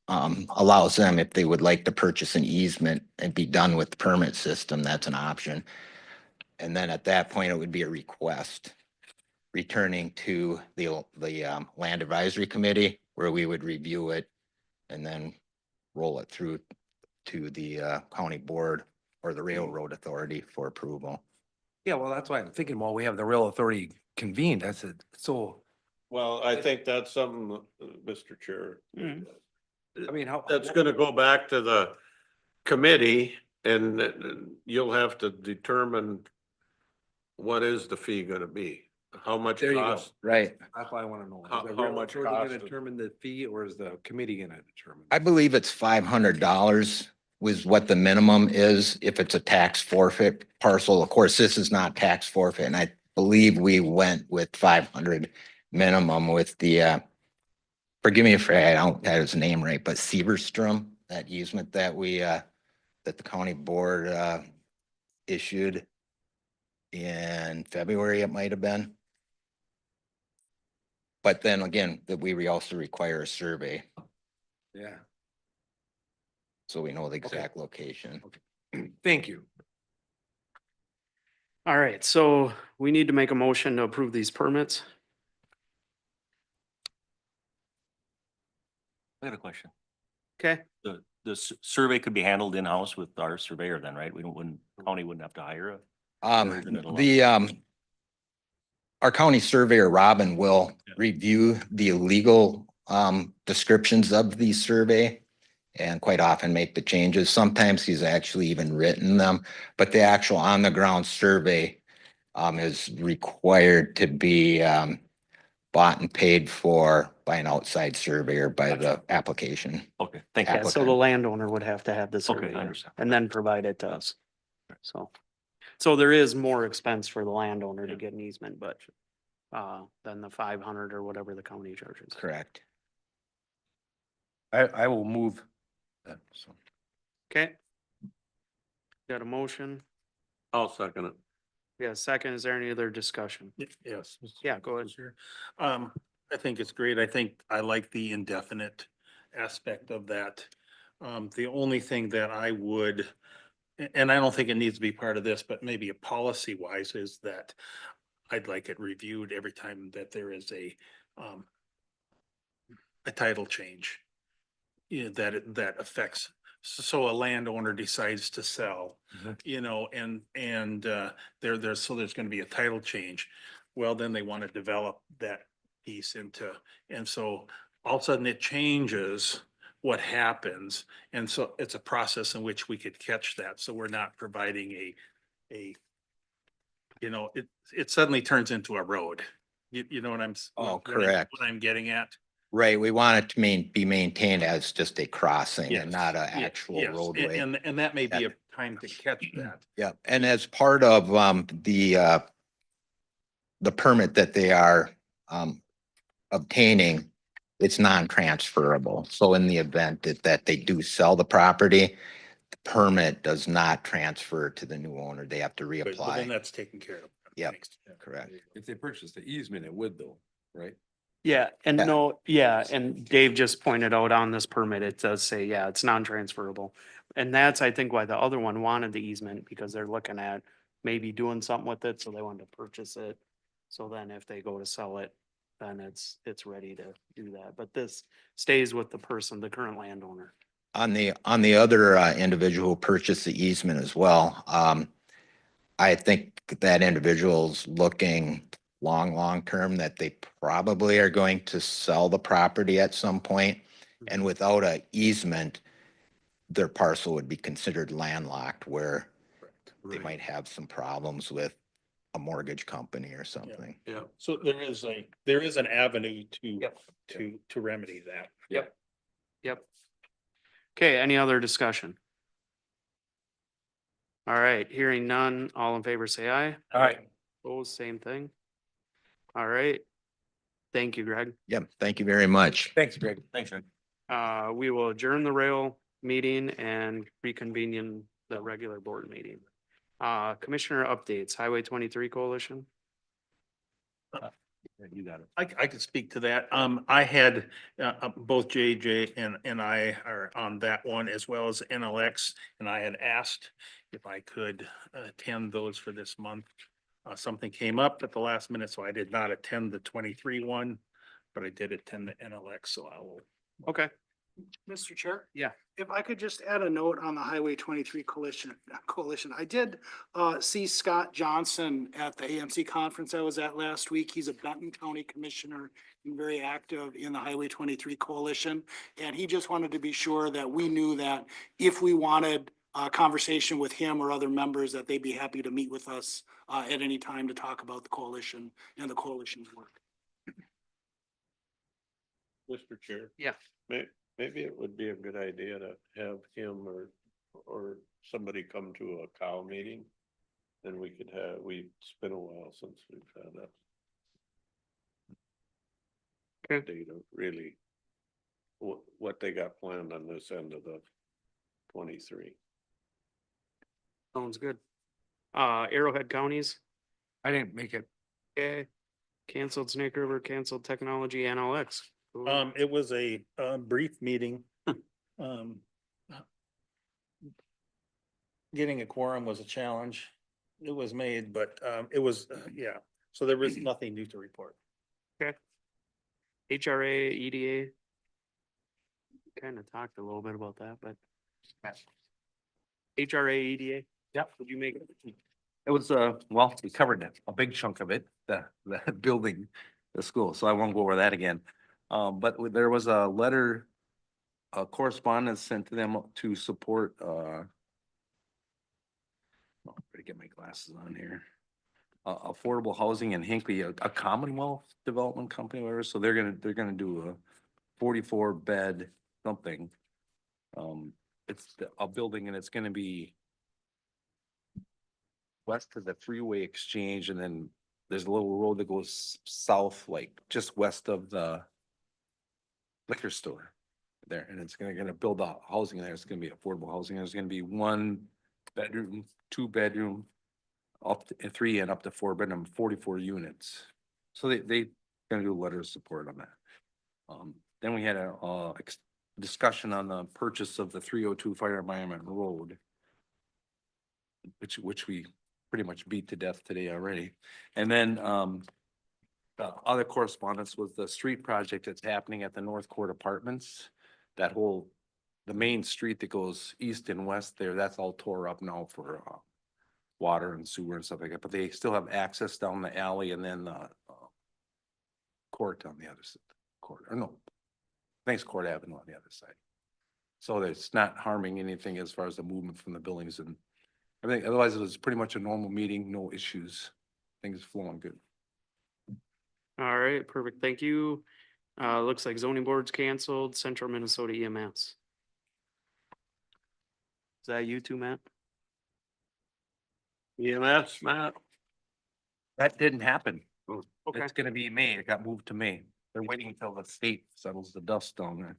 allows them, if they would like to purchase an easement and be done with the permit system, that's an option. And then at that point, it would be a request returning to the Land Advisory Committee, where we would review it and then roll it through to the county board or the railroad authority for approval. Yeah, well, that's why I'm thinking, while we have the rail authority convened, I said, so, Well, I think that's something, Mr. Chair. I mean, how? That's gonna go back to the committee and you'll have to determine what is the fee gonna be? How much There you go. cost? Right. That's what I wanna know. Is How- the how rail much authority cost gonna is- determine the fee, or is the committee gonna determine? I believe it's $500 was what the minimum is if it's a tax forfeit parcel. Of course, this is not tax forfeit, and I believe we went with 500 minimum with the, forgive me if I don't have his name right, but Severstrom, that easement that that the county board issued in February, it might have been. But then again, that we also require a survey, Yeah, so we know the exact location. thank you. All right, so we need to make a motion to approve these permits. I got a question. Okay, The survey could be handled in-house with our surveyor then, right? County wouldn't have to hire a. Our county surveyor, Robin, will Yeah. review the legal descriptions of the survey and quite often make the changes. Sometimes he's actually even written them, but the actual on-the-ground survey is required to be bought and paid for by an outside surveyor by the application. Okay, thank yeah, you. so the landowner would have to have the survey I understand. and then provide it to us. So there is more expense for the landowner to get an easement, but than the 500 or whatever the county charges. Correct. I will move that, so. Okay. Got a motion? I'll second it. Yeah, second, is there any other discussion? Yes. Yeah, go ahead. Sure. I think it's great. I think I like the indefinite aspect of that. The only thing that I would, and I don't think it needs to be part of this, but maybe a policy wise is that I'd like it reviewed every time that there is a title change. Yeah, that affects so a landowner decides to sell, you know, and so there's gonna be a title change. Well, then they want to develop that piece into, and so all of a sudden it changes what happens. And so it's a process in which we could catch that. So we're not providing you know, it suddenly turns into a road. You know what Oh, correct. What I'm getting at? Right, we want it to be maintained as just a crossing Yes, and not an ye- actual yes, roadway. And that may be a time to catch that. Yeah, and as part of the permit that they are obtaining, it's non-transferable. So in the event that they do sell the property, the permit does not transfer to the new owner. They have to But then reapply. that's taken care of. Yep. Thanks. Correct. If they purchase the easement, it would though, right? Yeah, and Yeah. no, yeah, and Dave just pointed out on this permit, it does say, yeah, it's non-transferable. And that's, I think, why the other one wanted the easement, because they're looking at maybe doing something with it, so they wanted to purchase it. So then if they go to sell it, then it's ready to do that. But this stays with the person, the current landowner. On the other individual who purchased the easement as well, I think that individual's looking long term that they probably are going to sell the property at some point. And without a easement, their parcel would be considered landlocked, where they might have some problems with a mortgage company or something. Yeah, so there is an avenue to remedy that. Yep. Okay, any other discussion? All right, hearing none, all in favor say aye. All right. Opposed, same thing. All right. Thank you, Greg. Yep, thank you very much. Thanks, Greg. Thanks, Rick. We will adjourn the rail meeting and reconvene in the regular board meeting. Commissioner updates, Highway 23 Coalition. You got it. I could speak to that. I had, both JJ and I are on that one, as well as NLX. And I had asked if I could attend those for this month. Something came up at the last minute, so I did not attend the 23 one, but I did attend the NLX, so I will. Okay. Mr. Chair? Yeah. If I could just add a note on the Highway 23 coalition, I did see Scott Johnson at the AMC conference I was at last week. He's a Benton County Commissioner and very active in the Highway 23 coalition. And he just wanted to be sure that we knew that if we wanted a conversation with him or other members, that they'd be happy to meet with us at any time to talk about the coalition and the coalition's work. Mr. Chair. Yeah. Maybe it would be a good idea to have him or somebody come to a cow meeting. Then we could have, it's been a while since we've had that. Okay. Data, really, what they got planned on this end of the 23. Sounds good. Arrowhead counties, I didn't make it. okay. Canceled Snake River, canceled Technology, NLX. It was a brief meeting. Getting a quorum was a challenge. It was made, but it was, yeah, so there was nothing new to report. HRA, EDA. Kind of talked a little bit about that, but. HRA, EDA. Yep. Would you make it? It was, well, we covered a big chunk of it, the building, the school, so I won't go over that again. But there was a letter, a correspondence sent to them to support, better get my glasses on here. Affordable housing in Hinckley, a Commonwealth Development Company, whatever, so they're gonna do a 44 bed something. It's a building and it's gonna be west of the freeway exchange, and then there's a little road that goes south, like just west of the liquor store there, and it's gonna build a housing there. It's gonna be affordable housing. There's gonna be 1 bedroom, 2 bedroom, up to 3 and up to 4 bedroom, 44 units. So they gonna do a letter of support on that. Then we had a discussion on the purchase of the 302 Fire Environment Road, which we pretty much beat to death today already. And then the other correspondence was the street project that's happening at the North Court Apartments. That whole the main street that goes east and west there, that's all tore up now for, water and sewer and stuff like that, but they still have access down the alley and then the, court on the other side, court, or no, thanks Court Avenue on the other side. So that it's not harming anything as far as the movement from the buildings and everything. Otherwise, it was pretty much a normal meeting, no issues. Things flowing good. All right, perfect. Thank you. Looks like zoning board's canceled, Central Minnesota EMS. Is that you too, Matt? EMS, Matt? That didn't happen. Okay. It's gonna be May. It got moved to May. They're waiting until the state settles the dust down there.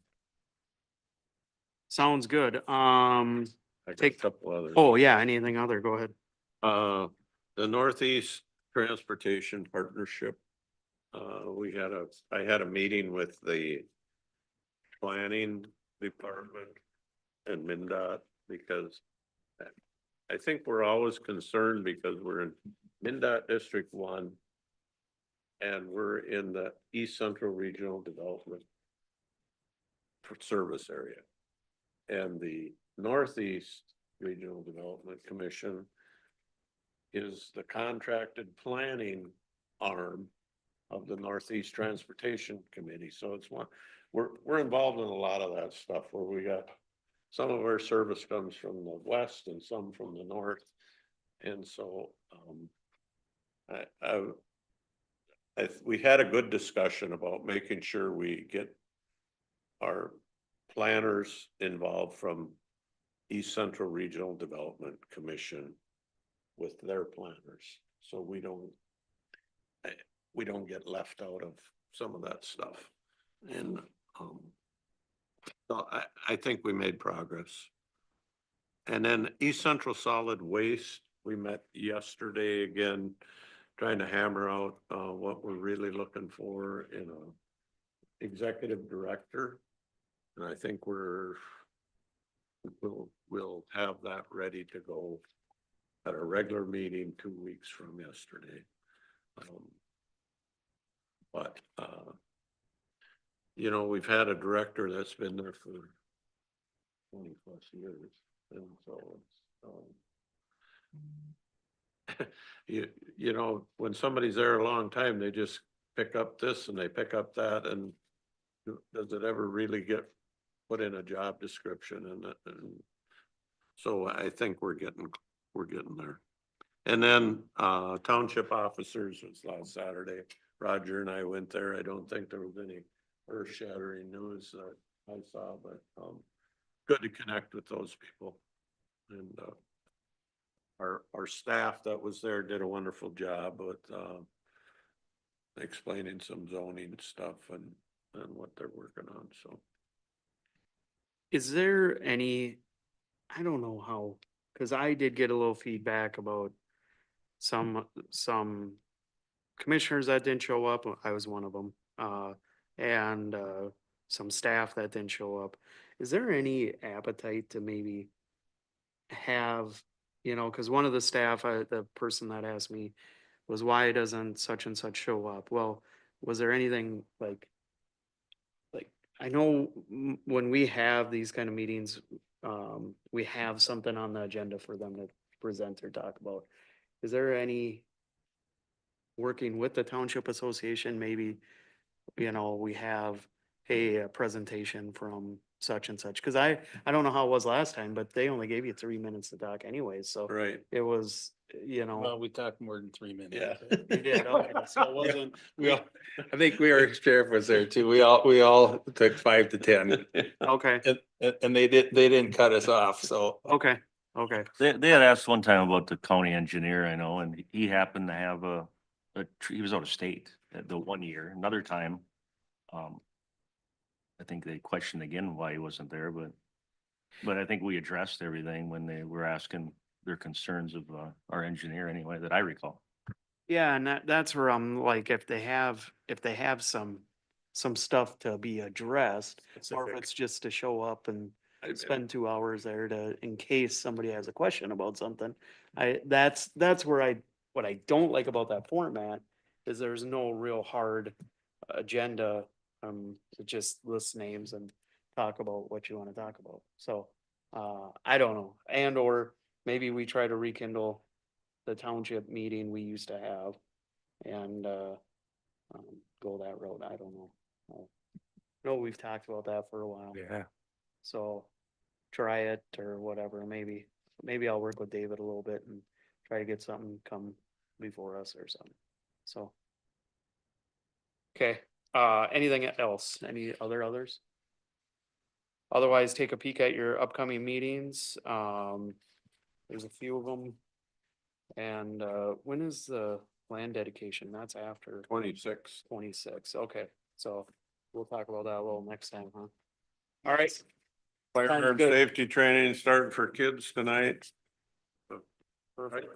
Sounds good. I got a Take- couple others. Oh, yeah, anything other, go ahead. The Northeast Transportation Partnership. I had a meeting with the planning department and MinDOT because I think we're always concerned because we're in MinDOT District 1 and we're in the East Central Regional Development Service area. And the Northeast Regional Development Commission is the contracted planning arm of the Northeast Transportation Committee. So it's one, we're involved in a lot of that stuff where we got some of our service comes from the west and some from the north. And so, we had a good discussion about making sure we get our planners involved from East Central Regional Development Commission with their planners, so we don't get left out of some of that stuff. And so I think we made progress. And then East Central Solid Waste, we met yesterday again, trying to hammer out what we're really looking for in a executive director. And I think we'll have that ready to go at a regular meeting 2 weeks from yesterday. But you know, we've had a director that's been there for 20+ years, and so it's you know, when somebody's there a long time, they just pick up this and they pick up that, and does it ever really get put in a job description? And so I think we're getting there. And then township officers was last Saturday. Roger and I went there. I don't think there was any earth-shattering news that I saw, but good to connect with those people. And our staff that was there did a wonderful job with explaining some zoning stuff and what they're working on, so. Is there any, I don't know how, because I did get a little feedback about some commissioners that didn't show up. I was one of them. And some staff that didn't show up. Is there any appetite to maybe have, you know, because one of the staff, the person that asked me was, why doesn't such and such show up? Well, was there anything like I know when we have these kind of meetings, we have something on the agenda for them to present or talk about. Is there any working with the Township Association, maybe, you know, we have a presentation from such and such? Cause I don't know how it was last time, but they only gave you 3 minutes to talk anyways, so Right. it was, you know. Well, we talked more than 3 minutes. Yeah. You did, okay, so it wasn't. I think our sheriff was there too. We all took 5 to 10 Okay, and they didn't cut us off, so. okay. They had asked one time about the county engineer, I know, and he happened to have he was out of state the 1 year. Another time, I think they questioned again why he wasn't there, but I think we addressed everything when they were asking their concerns of our engineer anyway, that I recall. Yeah, and that's where I'm like, if they have some stuff to be addressed, or if Specific. it's just to show up and spend 2 hours there in case somebody has a question about something. That's where what I don't like about that format is there's no real hard agenda. It just lists names and talk about what you wanna talk about. So, I don't know, and or maybe we try to rekindle the township meeting we used to have and, go that road. I don't know. No, we've talked about that for a while. Yeah. So try it or whatever, maybe I'll work with David a little bit and try to get something come before us or something, so. Okay, anything else? Any others? Otherwise, take a peek at your upcoming meetings, there's a few of them. And, when is the land dedication? That's after 26. 26, okay, so we'll talk about that a little next time, huh? All right. Fire Sounds and good. safety training starting for kids tonight. Perfect.